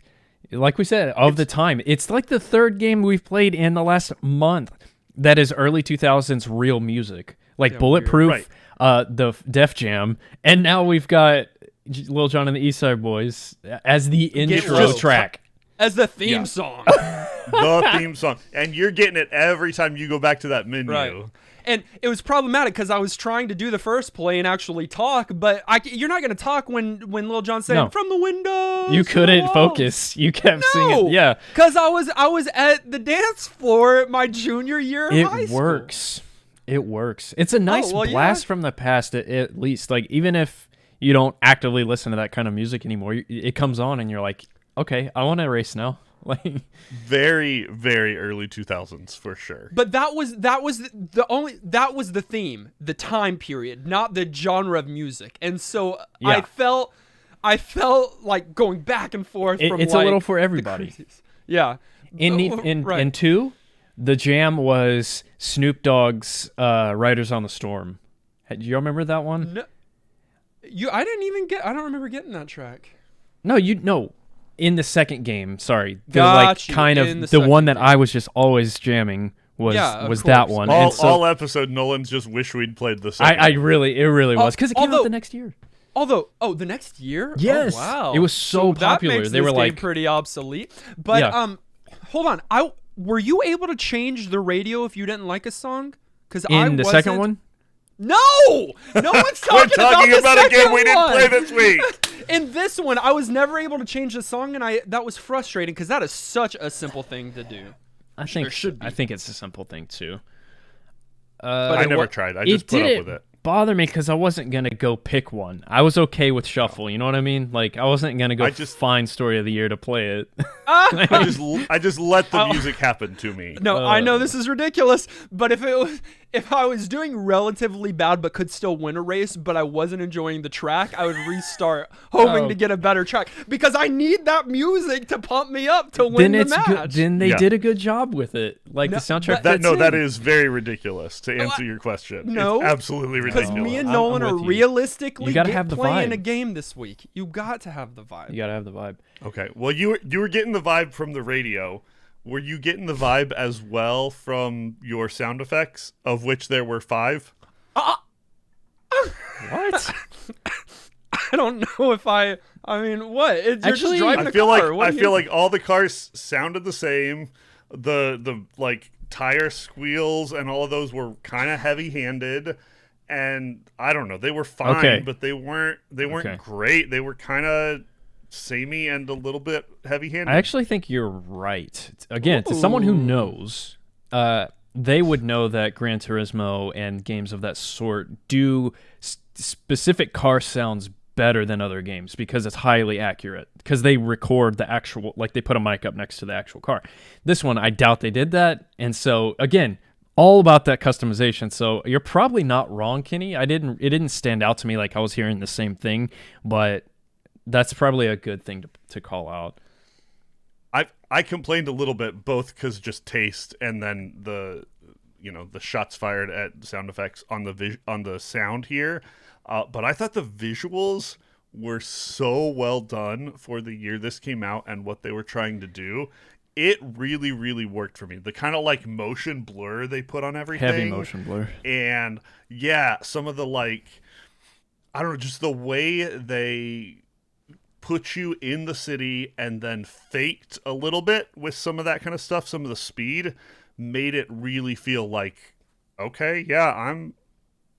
Like we said, the time. It's like the third game we've played in the last month that is early 2000s real music. Like Bulletproof, the Def Jam, and now we've got Lil Jon and the East Side Boys as the intro track. As the theme song. The theme song. And you're getting it every time you go back to that menu. Right. And it was problematic because I was trying to do the first play and actually talk, but you're not going to talk when Lil Jon's saying from the window. You couldn't focus. You kept singing. Yeah, because I was at the dance floor my junior year of high school. It works. It's a nice blast from the past. At least, like, even if you don't actively listen to that kind of music anymore, it comes on and you're like, okay, I want to race now. Like, very, very early 2000s for sure. But that was the theme, the time period, not the genre of music. And so I felt like going back and forth. It's a little for everybody. Yeah. In 2, the jam was Snoop Dogg's "Riders on the Storm." Do you remember that one? No, I don't remember getting that track. No, in the second game, sorry. Got the one that I was just always jamming was Yeah, of that course. one. All, And so all episode, Nolan's just wish we'd played the second. it really was because it came out although- the next year. Although, the next year? Yes. Oh, wow. It was so popular. That makes They this were game like- pretty obsolete. But Yeah. hold on. Were you able to change the radio if you didn't like a song? Because In the second one, No one's talking, talking about a game second we didn't one. play this week. In this one, I was never able to change the song, and that was frustrating because that is such a simple thing to do. I think should be. I think it's a simple thing too. I never tried. I just put up with it. Bother me because I wasn't gonna go pick one. I was okay with shuffle. You know what I mean? Like I wasn't gonna go find story of the year to play it. I just let the music happen to me. No, I know this is ridiculous, but if I was doing relatively bad but could still win a race, but I wasn't enjoying the track, I would restart, hoping to get a better track because I need that music to pump me up to win the match. Good. Then they did a good job with it. Like No, the soundtrack. That is very ridiculous to answer your question. No. It's absolutely Because ridiculous. me and I'm Nolan are with you. realistically You gotta have the playing vibe. a game this week. You got to have the vibe. You gotta have the vibe. Okay. Well, you were getting the vibe from the radio. Were you getting the vibe as well from your sound effects, of which there were 5? What? I don't know if I mean, what? You're Actually, just driving I a feel car. like like all the cars sounded the same. The like tire squeals and all of those were kind of heavy-handed, and I don't know, they were fine, Okay. but they weren't Okay. great. They were kind of samey and a little bit heavy-handed. I actually think you're right. Again, to someone who knows, they would know that Gran Turismo and games of that sort do specific car sounds better than other games because it's highly accurate. Because they record the actual, like they put a mic up next to the actual car. This one, I doubt they did that. And so, again, all about that customization. So you're probably not wrong, Kenny. It didn't stand out to me like I was hearing the same thing, but that's probably a good thing to call out. I complained a little bit, both because just taste and then the shots fired at sound effects on the sound here. But I thought the visuals were so well done for the year this came out and what they were trying to do. It really, really worked for me. The kind of like motion blur they put on everything. Heavy motion blur. And yeah, some of the like, I don't know, just the way they put you in the city and then faked a little bit with some of that kind of stuff, some of the speed, made it really feel like, okay, yeah, I'm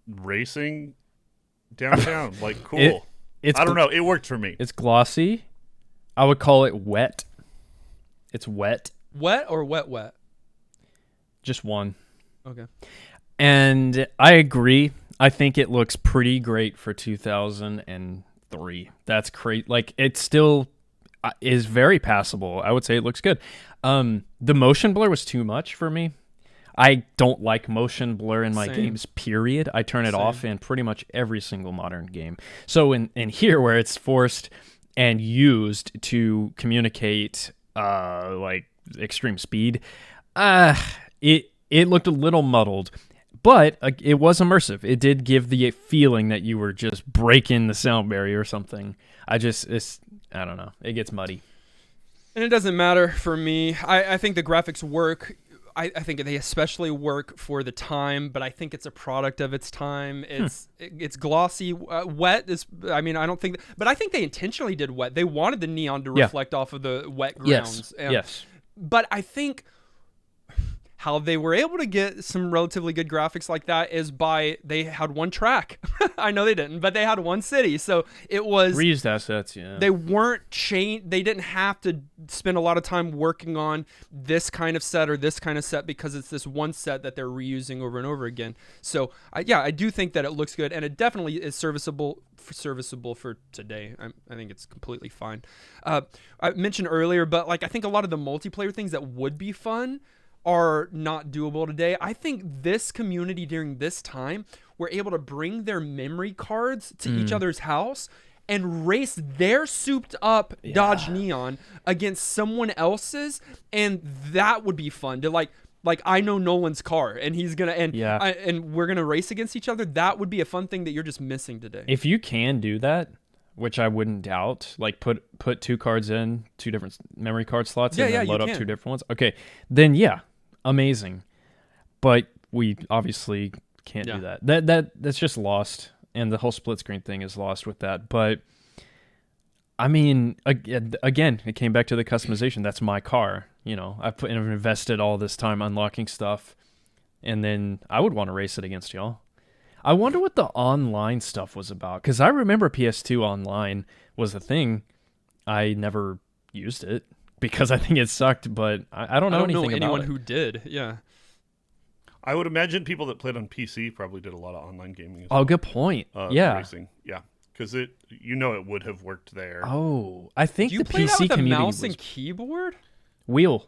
racing downtown. Like, cool. I don't know. It worked for me. It's glossy. I would call it wet. It's wet. Wet or wet? Just one. Okay. And I agree. I think it looks pretty great for 2003. That's great. Like, it still is very passable. I would say it looks good. The motion blur was too much for me. I don't like motion blur in my games, period. I turn it off in pretty much every single modern game. So in here, where it's forced and used to communicate like extreme speed, it looked a little muddled. But it was immersive. It did give the feeling that you were just breaking the sound barrier or something. I don't know. It gets muddy. And it doesn't matter for me. I think the graphics work. I think they especially work for the time, but I think it's a product of its time. It's glossy. Wet is, I mean, I don't think, but I think they intentionally did wet. They wanted the neon to reflect off of the wet grounds. Yes. But I think how they were able to get some relatively good graphics like that is by they had one track. I know they didn't, but they had one city. So it was reused assets, yeah. They weren't they didn't have to spend a lot of time working on this kind of set or this kind of set because it's this one set that they're reusing over and over again. So I do think that it looks good, and it definitely is serviceable for today. I think it's completely fine. I mentioned earlier, but like I think a lot of the multiplayer things that would be fun are not doable today. I think this community during this time were able to bring their memory cards to each other's house and race their souped up Dodge Neon against someone else's, and that would be fun to like I know Nolan's car and he's gonna and we're gonna race against each other. That would be a fun thing that you're just missing today. If you can do that, which I wouldn't doubt, like put 2 cards in, 2 different memory card slots and then load up 2 different ones. Okay, then amazing. but we obviously can't do that. That's just lost, and the whole split screen thing is lost with that. But I mean, again, it came back to the customization. That's my car. I've invested all this time unlocking stuff, and then I would want to race it against y'all. I wonder what the online stuff was about, because I remember PS2 online was a thing. I never used it because I think it sucked, but I don't know anything about it. I don't know anyone who did. Yeah. I would imagine people that played on PC probably did a lot of online gaming. Oh, good point. Yeah. Racing. Yeah. Because it would have worked there. Oh, I think you the PC with community a mouse was and keyboard? wheel.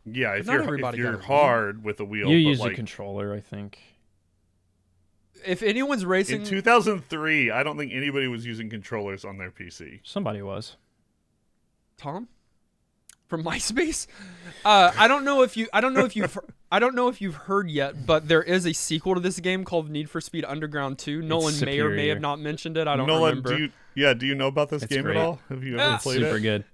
If you're hard with a wheel, you use a controller, I think. If anyone's racing in 2003, I don't think anybody was using controllers on their PC. Somebody was. Tom from MySpace. I don't know if you've heard yet, but there is a sequel to this game called Need for Speed Underground 2. Nolan may or may have not mentioned it. I don't remember. Do you know about this game at all? Have you ever played it? Super good.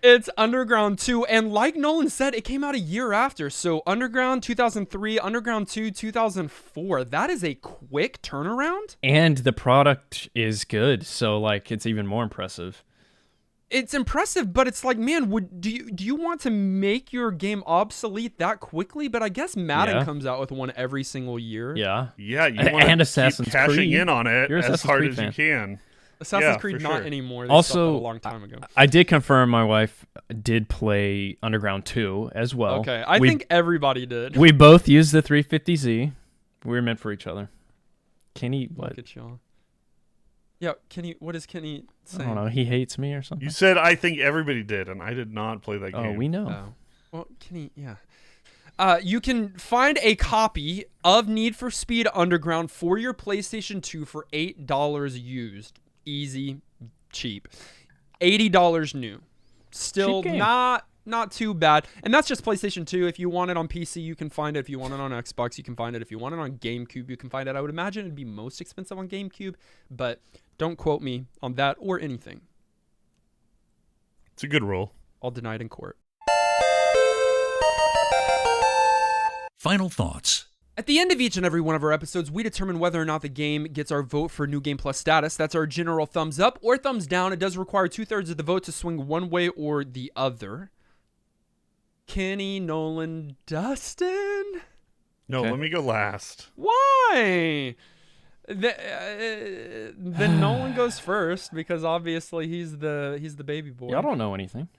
It's Underground 2, and like Nolan said, it came out a year after. So Underground 2003, Underground 2 2004. That is a quick turnaround. And the product is good, so it's even more impressive. It's impressive, but it's like, man, do you want to make your game obsolete that quickly? But I guess Madden comes out with one every single year. Yeah. Yeah, you want to Assassin's keep cashing Creed. in on it You're as hard as you can. Assassin's Creed not anymore. They also, stopped that a long time ago. I did confirm my wife did play Underground 2 as well. Okay, I think everybody did. We both used the 350Z. We were meant for each other. Kenny, what? Look at y'all. Yeah, Kenny, what is Kenny saying? I don't know. He hates me or something? You said I think everybody did, and I did not play that game. Oh, we know. Oh. Well, Kenny, yeah. You can find a copy of Need for Speed Underground for your PlayStation 2 for $8 used. Easy, cheap. $80 new. Still not too bad. And that's just PlayStation 2. If you want it on PC, you can find it. If you want it on Xbox, you can find it. If you want it on GameCube, you can find it. I would imagine it'd be most expensive on GameCube, but don't quote me on that or anything. It's a good rule. I'll deny it in court. Final thoughts. At the end of each and every one of our episodes, we determine whether or not the game gets our vote for New Game Plus status. That's our general thumbs up or thumbs down. It does require 2/3 of the vote to swing one way or the other. Kenny, Nolan, Dustin? No, let me go last. Why? Then Nolan goes first because obviously he's the baby boy. Y'all don't know anything.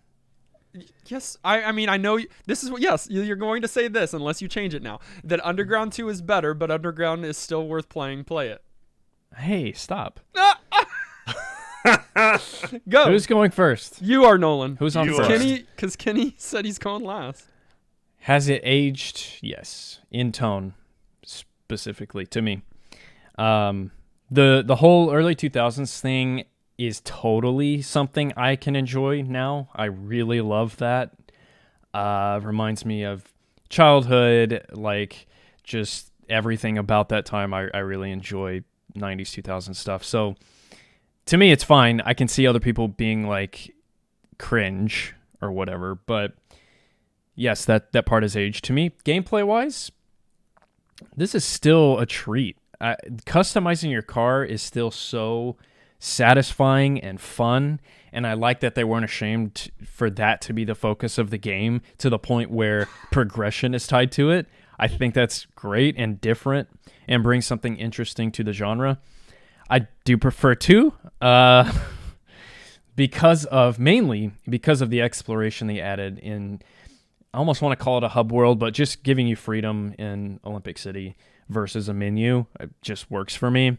Yes, I mean, I know this is what, yes, you're going to say this unless you change it now, that Underground 2 is better, but Underground is still worth playing. Play it. Hey, stop. Go. Who's going first? You are, Nolan. Who's on You first? are. Because Kenny said he's going last. Has it aged? Yes. In tone, specifically, to me. The whole early 2000s thing is totally something I can enjoy now. I really love that. Reminds me of childhood, just everything about that time. I really enjoy 90s, 2000s stuff. So to me, it's fine. I can see other people being cringe or whatever, but yes, that part has aged. To me, gameplay-wise, this is still a treat. Customizing your car is still so satisfying and fun, and I like that they weren't ashamed for that to be the focus of the game to the point where progression is tied to it. I think that's great and different and brings something interesting to the genre. I do prefer 2 mainly because of the exploration they added in. I almost want to call it a hub world, but just giving you freedom in Olympic City versus a menu, it just works for me.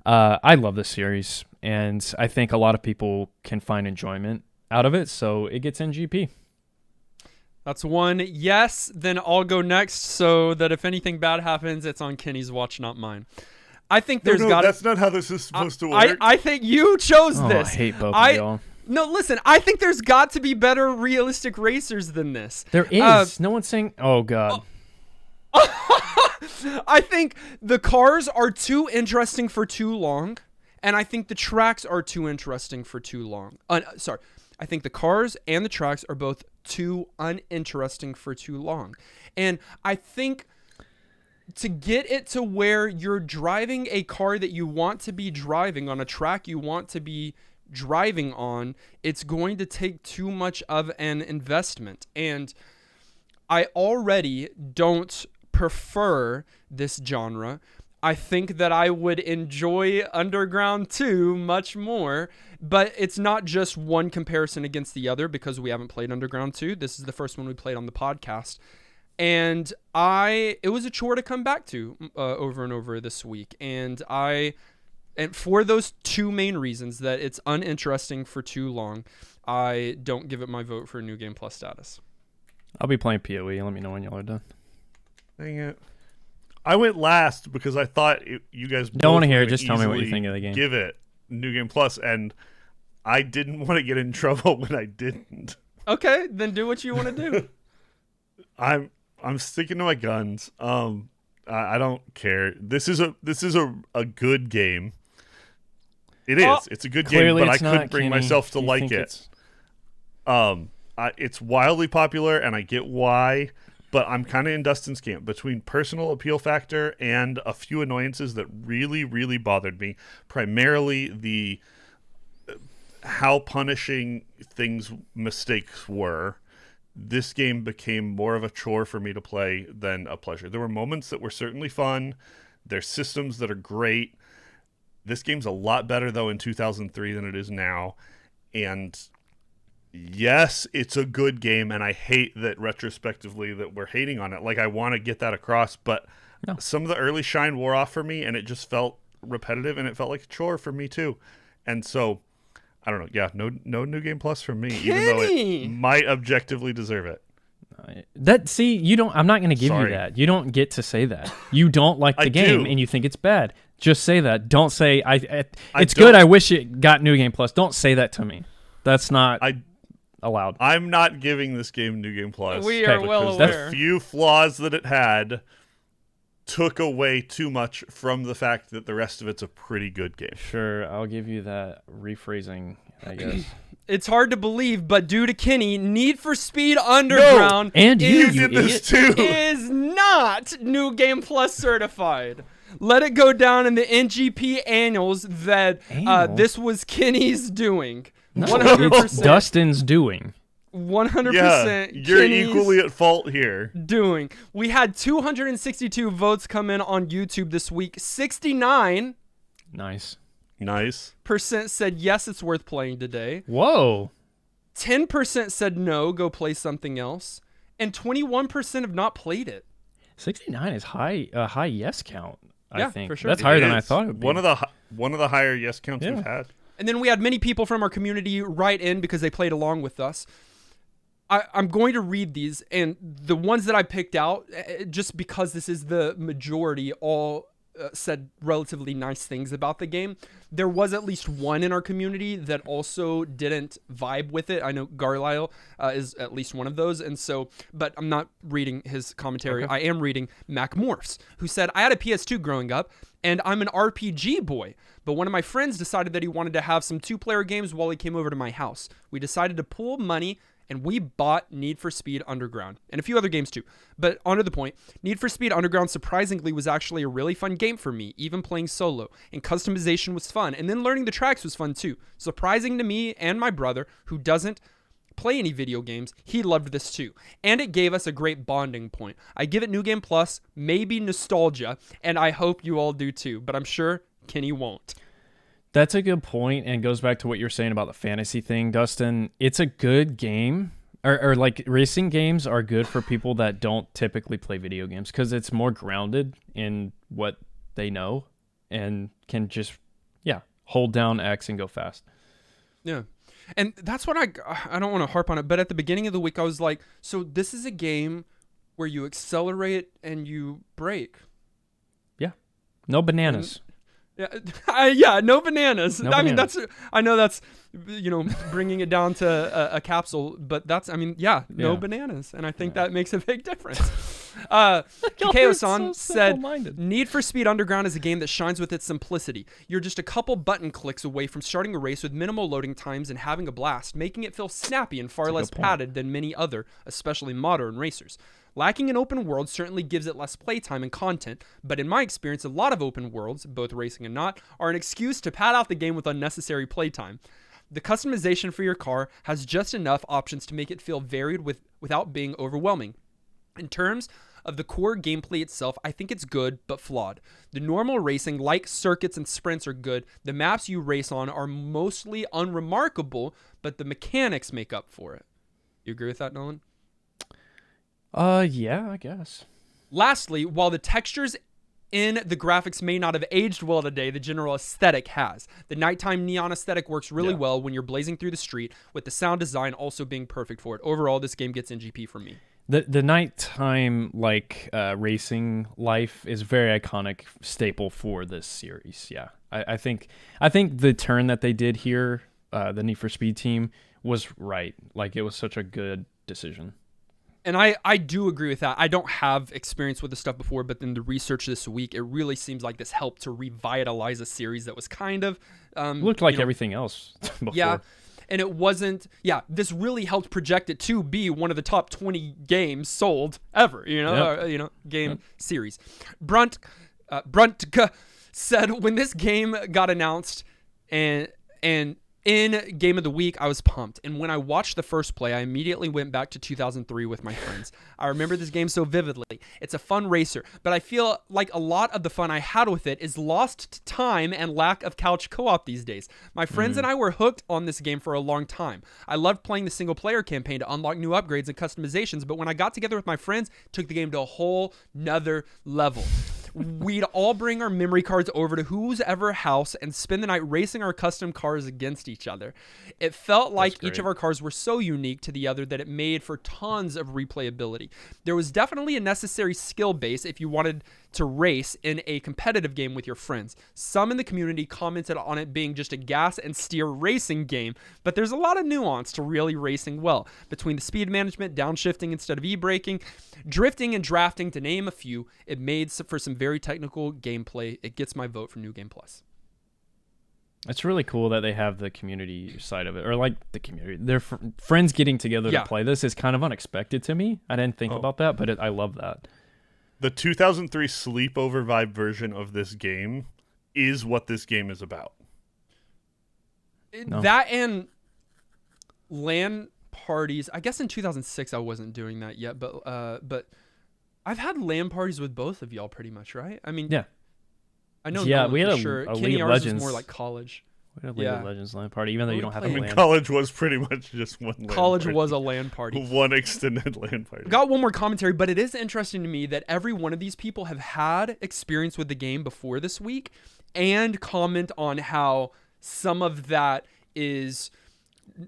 I love this series, and I think a lot of people can find enjoyment out of it, so it gets in GP. That's one yes. Then I'll go next, so that if anything bad happens, it's on Kenny's watch, not mine. I think there's got. That's not how this is supposed to work. I think you chose this. I hate both of y'all. No, listen. I think there's got to be better realistic racers than this. There is. No one's saying. Oh God. I think the cars are too interesting for too long, and I think the tracks are too interesting for too long. I think the cars and the tracks are both too uninteresting for too long. And I think to get it to where you're driving a car that you want to be driving on a track you want to be driving on, it's going to take too much of an investment. And I already don't prefer this genre. I think that I would enjoy Underground 2 much more, but it's not just one comparison against the other because we haven't played Underground 2. This is the first one we played on the podcast. And it was a chore to come back to over and over this week. And for those two main reasons, that it's uninteresting for too long, I don't give it my vote for New Game Plus status. I'll be playing PoE. Let me know when y'all are done. Dang it. I went last because I thought you guys don't want to hear it. Just tell me what you think of the game. Give it New Game Plus, and I didn't want to get in trouble when I didn't. Okay, then do what you want to do. I'm sticking to my guns. I don't care. This is a good game. It is. It's a good game, but I couldn't bring myself to like it. It's wildly popular, and I get why. But I'm kind of in Dustin's camp between personal appeal factor and a few annoyances that really, really bothered me. Primarily how punishing mistakes were. This game became more of a chore for me to play than a pleasure. There were moments that were certainly fun. There's systems that are great. This game's a lot better, though, in 2003 than it is now. And yes, it's a good game, and I hate that retrospectively that we're hating on it. Like, I want to get that across, but some of the early shine wore off for me, and it just felt repetitive, and it felt like a chore for me too. And so, I don't know. Yeah, no New Game Plus for me, even though it might objectively deserve it. I'm not going to give you that. You don't get to say that. You don't like the game, and you think it's bad. Just say that. Don't say it's good. I wish it got New Game Plus. Don't say that to me. That's not allowed. I'm not giving this game New Game Plus. We are well aware. The few flaws that it had took away too much from the fact that the rest of it's a pretty good game. Sure, I'll give you that rephrasing, I guess. It's hard to believe, but due to Kenny, Need for Speed Underground is not New Game Plus certified. Let it go down in the NGP annals that this was Kenny's doing. No, 100%. It's Dustin's doing. 100%. Yeah, you're Kenny's equally at fault here. Doing. We had 262 votes come in on YouTube this week. 69. Nice. % said yes, it's worth playing today. Whoa. 10% said no, go play something else, and 21% have not played it. 69 is a high yes count. I think for sure. That's higher than I thought it would be. One of the higher yes counts we've had. And then we had many people from our community write in because they played along with us. I'm going to read these, and the ones that I picked out, just because this is the majority, all said relatively nice things about the game. There was at least one in our community that also didn't vibe with it. I know Garlisle is at least one of those, and so, but I'm not reading his commentary. Okay. I am reading Mac Morphs, who said, I had a PS2 growing up, and I'm an RPG boy, but one of my friends decided that he wanted to have some 2-player games while he came over to my house. We decided to pool money, and we bought Need for Speed Underground, and a few other games too. But on to the point, Need for Speed Underground surprisingly was actually a really fun game for me, even playing solo, and customization was fun, and then learning the tracks was fun too. Surprising to me and my brother, who doesn't play any video games, he loved this too. And it gave us a great bonding point. I give it New Game Plus, maybe nostalgia, and I hope you all do too, but I'm sure Kenny won't. That's a good point, and goes back to what you're saying about the fantasy thing, Dustin. It's a good game, or like racing games are good for people that don't typically play video games because it's more grounded in what they know and can just, hold down X and go fast. Yeah. And that's what I don't want to harp on it, but at the beginning of the week, I was like, so this is a game where you accelerate and you brake. Yeah. No bananas. Yeah, no bananas. No I mean, bananas. I know that's, bringing it down to a capsule, but that's, no Yeah. bananas. And I think that makes a big difference. Y'all are Kikeo-san so said, simple-minded. Need for Speed Underground is a game that shines with its simplicity. You're just a couple button clicks away from starting a race with minimal loading times and having a blast, making it feel snappy and far less padded than many other, especially modern racers. Lacking an open world certainly gives it less playtime and content, but in my experience, a lot of open worlds, both racing and not, are an excuse to pad out the game with unnecessary playtime. The customization for your car has just enough options to make it feel varied without being overwhelming. In terms of the core gameplay itself, I think it's good, but flawed. The normal racing, like circuits and sprints, are good. The maps you race on are mostly unremarkable, but the mechanics make up for it. You agree with that, Nolan? Yeah, I guess. Lastly, while the textures in the graphics may not have aged well today, the general aesthetic has. The nighttime neon aesthetic works really well when you're blazing through the street, with the sound design also being perfect for it. Overall, this game gets NGP from me. The nighttime racing life is a very iconic staple for this series. Yeah, I think the turn that they did here, the Need for Speed team, was right. Like, it was such a good decision. And I do agree with that. I don't have experience with this stuff before, but in the research this week, it really seems like this helped to revitalize a series that was kind of looked like everything else before. Yeah. And it wasn't, this really helped project it to be one of the top 20 games sold ever, game series. Bruntka said, when this game got announced and in Game of the Week, I was pumped. And when I watched the first play, I immediately went back to 2003 with my friends. I remember this game so vividly. It's a fun racer, but I feel like a lot of the fun I had with it is lost to time and lack of couch co-op these days. My friends and I were hooked on this game for a long time. I loved playing the single-player campaign to unlock new upgrades and customizations, but when I got together with my friends, it took the game to a whole nother level. We'd all bring our memory cards over to whose ever house and spend the night racing our custom cars against each other. It felt like each of our cars were so unique to the other that it made for tons of replayability. There was definitely a necessary skill base if you wanted to race in a competitive game with your friends. Some in the community commented on it being just a gas and steer racing game, but there's a lot of nuance to really racing well, between the speed management, downshifting instead of e-braking, drifting and drafting, to name a few. It made for some very technical gameplay. It gets my vote for New Game Plus. It's really cool that they have the community side of it, or like the community. Their friends getting together to play this is kind of unexpected to me. I didn't think about that, but I love that. The 2003 sleepover vibe version of this game is what this game is about. That and LAN parties. I guess in 2006 I wasn't doing that yet, but I've had LAN parties with both of y'all pretty much, right? I mean, yeah. I know. Yeah, Nolan we had for sure. a Kenny, League of ours Legends. was more like college. We had a League of Legends LAN party, even though you don't have a LAN. College was pretty much just one LAN College party. was a LAN party. One extended LAN party. Got one more commentary, but it is interesting to me that every one of these people have had experience with the game before this week and comment on how some of that is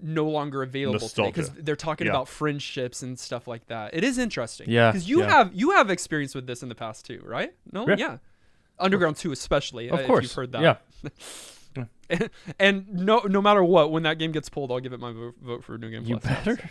no longer available today, because they're talking about friendships and stuff like that. It is interesting. Yeah. Because you have experience with this in the past too, right? No? Yeah. Underground 2 especially, of course. if you've heard that. Yeah. And no matter what, when that game gets pulled, I'll give it my vote for New Game You Plus. better.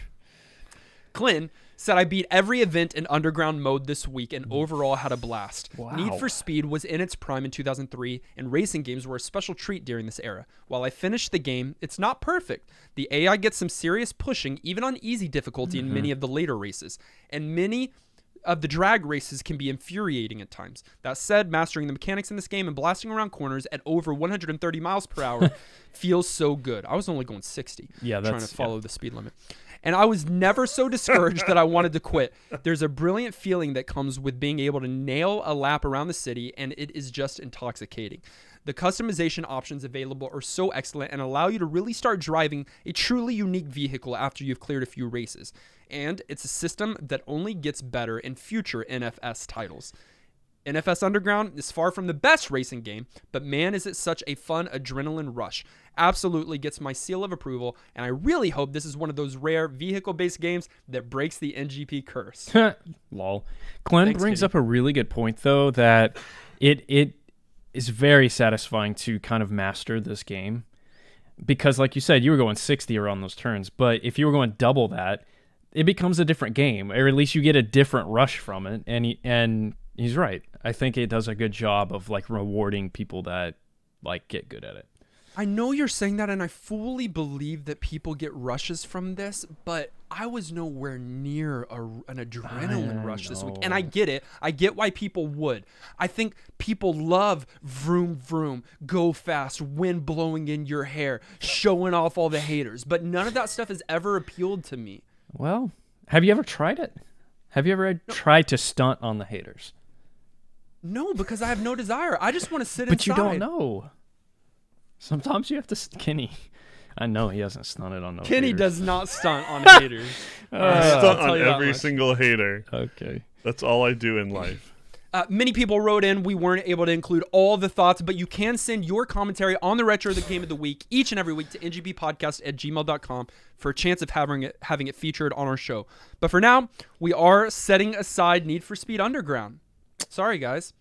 Clint said, I beat every event in Underground mode this week and overall had a blast. Wow. Need for Speed was in its prime in 2003, and racing games were a special treat during this era. While I finished the game, it's not perfect. The AI gets some serious pushing, even on easy difficulty in many of the later races, and many of the drag races can be infuriating at times. That said, mastering the mechanics in this game and blasting around corners at over 130 miles per hour feels so good. I was only going 60, trying to follow the speed limit. And I was never so discouraged that I wanted to quit. There's a brilliant feeling that comes with being able to nail a lap around the city, and it is just intoxicating. The customization options available are so excellent and allow you to really start driving a truly unique vehicle after you've cleared a few races. And it's a system that only gets better in future NFS titles. NFS Underground is far from the best racing game, but man, is it such a fun adrenaline rush. Absolutely gets my seal of approval, and I really hope this is one of those rare vehicle-based games that breaks the NGP curse. Lol. Glenn brings up a really good point, though, that it is very satisfying to kind of master this game. Because like you said, you were going 60 around those turns, but if you were going double that, it becomes a different game, or at least you get a different rush from it. And he's right. I think it does a good job of like rewarding people that like get good at it. I know you're saying that, and I fully believe that people get rushes from this, but I was nowhere near an adrenaline rush this week. And I get it. I get why people would. I think people love vroom, vroom, go fast, wind blowing in your hair, showing off all the haters. But none of that stuff has ever appealed to me. Well, have you ever tried it? Have you ever tried to stunt on the haters? No, because I have no desire. I just want to sit but inside. But you don't know. Sometimes you have to... Kenny. I know he hasn't stunted on no Kenny haters. does not stunt on haters. Stunt on every single hater. Okay. That's all I do in life. Many people wrote in. We weren't able to include all the thoughts, but you can send your commentary on the retro the game of the week each and every week to ngppodcast@gmail.com for a chance of having it featured on our show. But for now, we are setting aside Need for Speed Underground. Sorry, guys.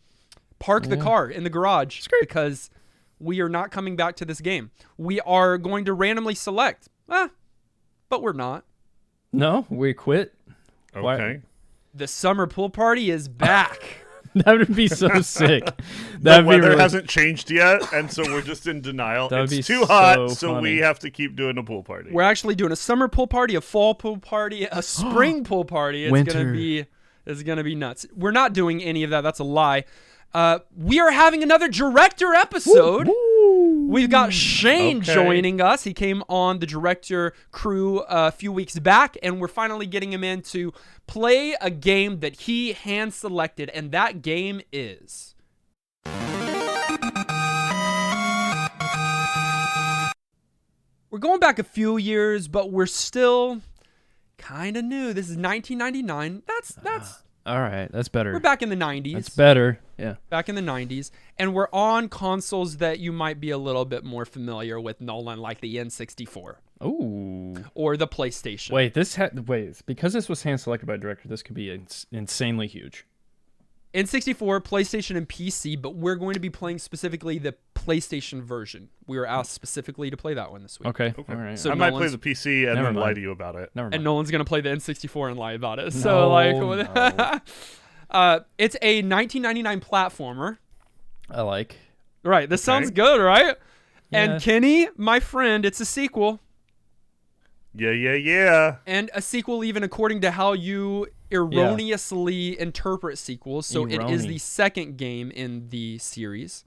Park the car in the garage because we are not coming back to this game. We are going to randomly select. But we're not. No, we quit. Okay. Why? The summer pool party is back. That would be so sick. The weather hasn't changed yet, and so we're just in denial. It's too hot, so we have to keep doing a pool party. We're actually doing a summer pool party, a fall pool party, a spring pool party. It's gonna be nuts. We're not doing any of that. That's a lie. We are having another director episode. We've got Shane joining us. He came on the director crew a few weeks back, and we're finally getting him in to play a game that he hand selected, and that game is... We're going back a few years, but we're still kind of new. This is 1999. That's all right. That's better. We're back in the 90s. That's better. Yeah. Back in the 90s. And we're on consoles that you might be a little bit more familiar with, Nolan, like the N64. Ooh. Or the PlayStation. Wait, because this was hand selected by a director, this could be insanely huge. N64, PlayStation, and PC, but we're going to be playing specifically the PlayStation version. We were asked specifically to play that one this week. Okay. All right. So I might play the PC and then lie to you about it. Never mind. And Nolan's going to play the N64 and lie about it. No, So, it's a 1999 platformer. I like. Right. This sounds good, right? Yeah. And Kenny, my friend, it's a sequel. Yeah. And a sequel even according to how you erroneously interpret sequels. So it is the second game in the series.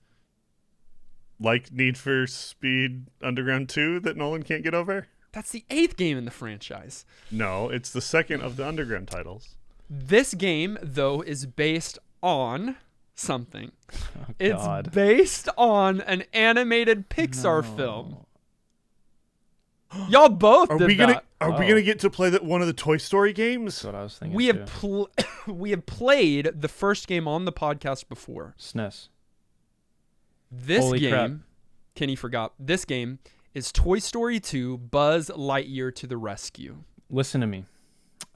Like Need for Speed Underground 2 that Nolan can't get over? That's the 8th game in the franchise. No, it's the second of the Underground titles. This game, though, is based on something. Oh, it's based on an animated Pixar film. Y'all both Are did we that. gonna get to play one of the Toy Story games? That's what I was thinking. We have played the first game on the podcast before. SNES. This Holy game, crap. Kenny forgot. This game is Toy Story 2: Buzz Lightyear to the Rescue. Listen to me.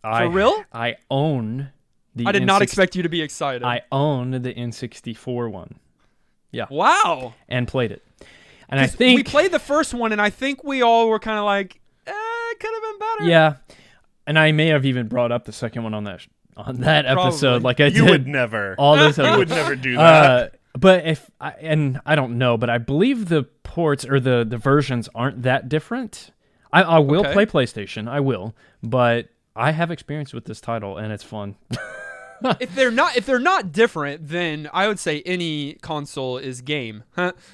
For real? I own the. I did not expect you to be excited. I own the N64 one. Yeah. Wow. And played it. And I think we played the first one, and I think we all were kind of like, it could have been better. Yeah, and I may have even brought up the second one on that episode, like I did. You would never. All those. You would never do that. But I don't know, but I believe the ports or the versions aren't that different. I will play PlayStation. I will, but I have experience with this title, and it's fun. If they're not different, then I would say any console is game.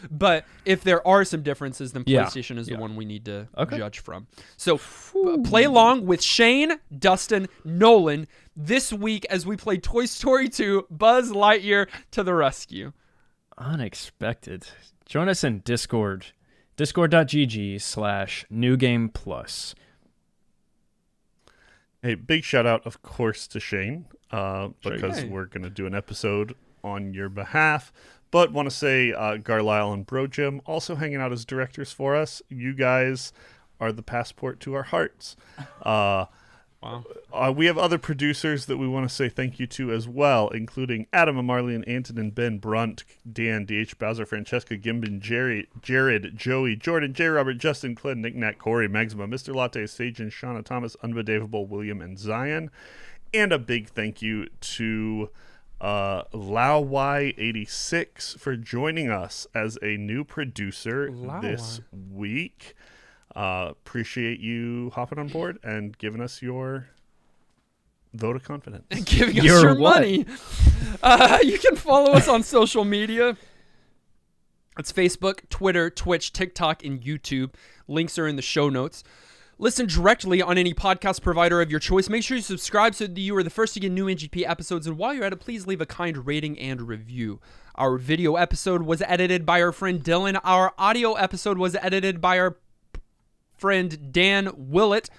But if there are some differences, then PlayStation is the one we need to judge from. So play along with Shane, Dustin, Nolan this week as we play Toy Story 2: Buzz Lightyear to the Rescue. Unexpected. Join us in Discord. Discord.gg/newgameplus. Hey, big shout out, of course, to Shane, because we're going to do an episode on your behalf. But want to say Garlisle and Bro Jim also hanging out as directors for us. You guys are the passport to our hearts. Wow. We have other producers that we want to say thank you to as well, including Adam, Marlene, Antonin, Ben, Brunt, Dan, DH, Bowser, Francesca, Gimbin, Jared, Joey, Jordan, J. Robert, Justin, Clint, Nick, Nat, Corey, Maxima, Mr. Latte, Sajin, Shauna, Thomas, Unbelievable, William, and Zion. And a big thank you to LaoY86 for joining us as a new producer this week. Appreciate you hopping on board and giving us your vote of confidence. And giving us your money. You can follow us on social media. It's Facebook, Twitter, Twitch, TikTok, and YouTube. Links are in the show notes. Listen directly on any podcast provider of your choice. Make sure you subscribe so that you are the first to get new NGP episodes. And while you're at it, please leave a kind rating and review. Our video episode was edited by our friend Dylan. Our audio episode was edited by our friend Dan Willett.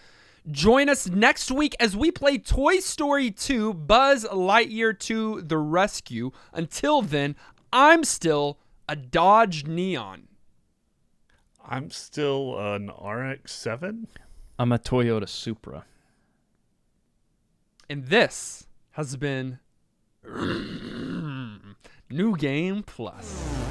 Join us next week as we play Toy Story 2 Buzz Lightyear to the Rescue. Until then, I'm still a Dodge Neon. I'm still an RX-7. I'm a Toyota Supra. And this has been New Game Plus.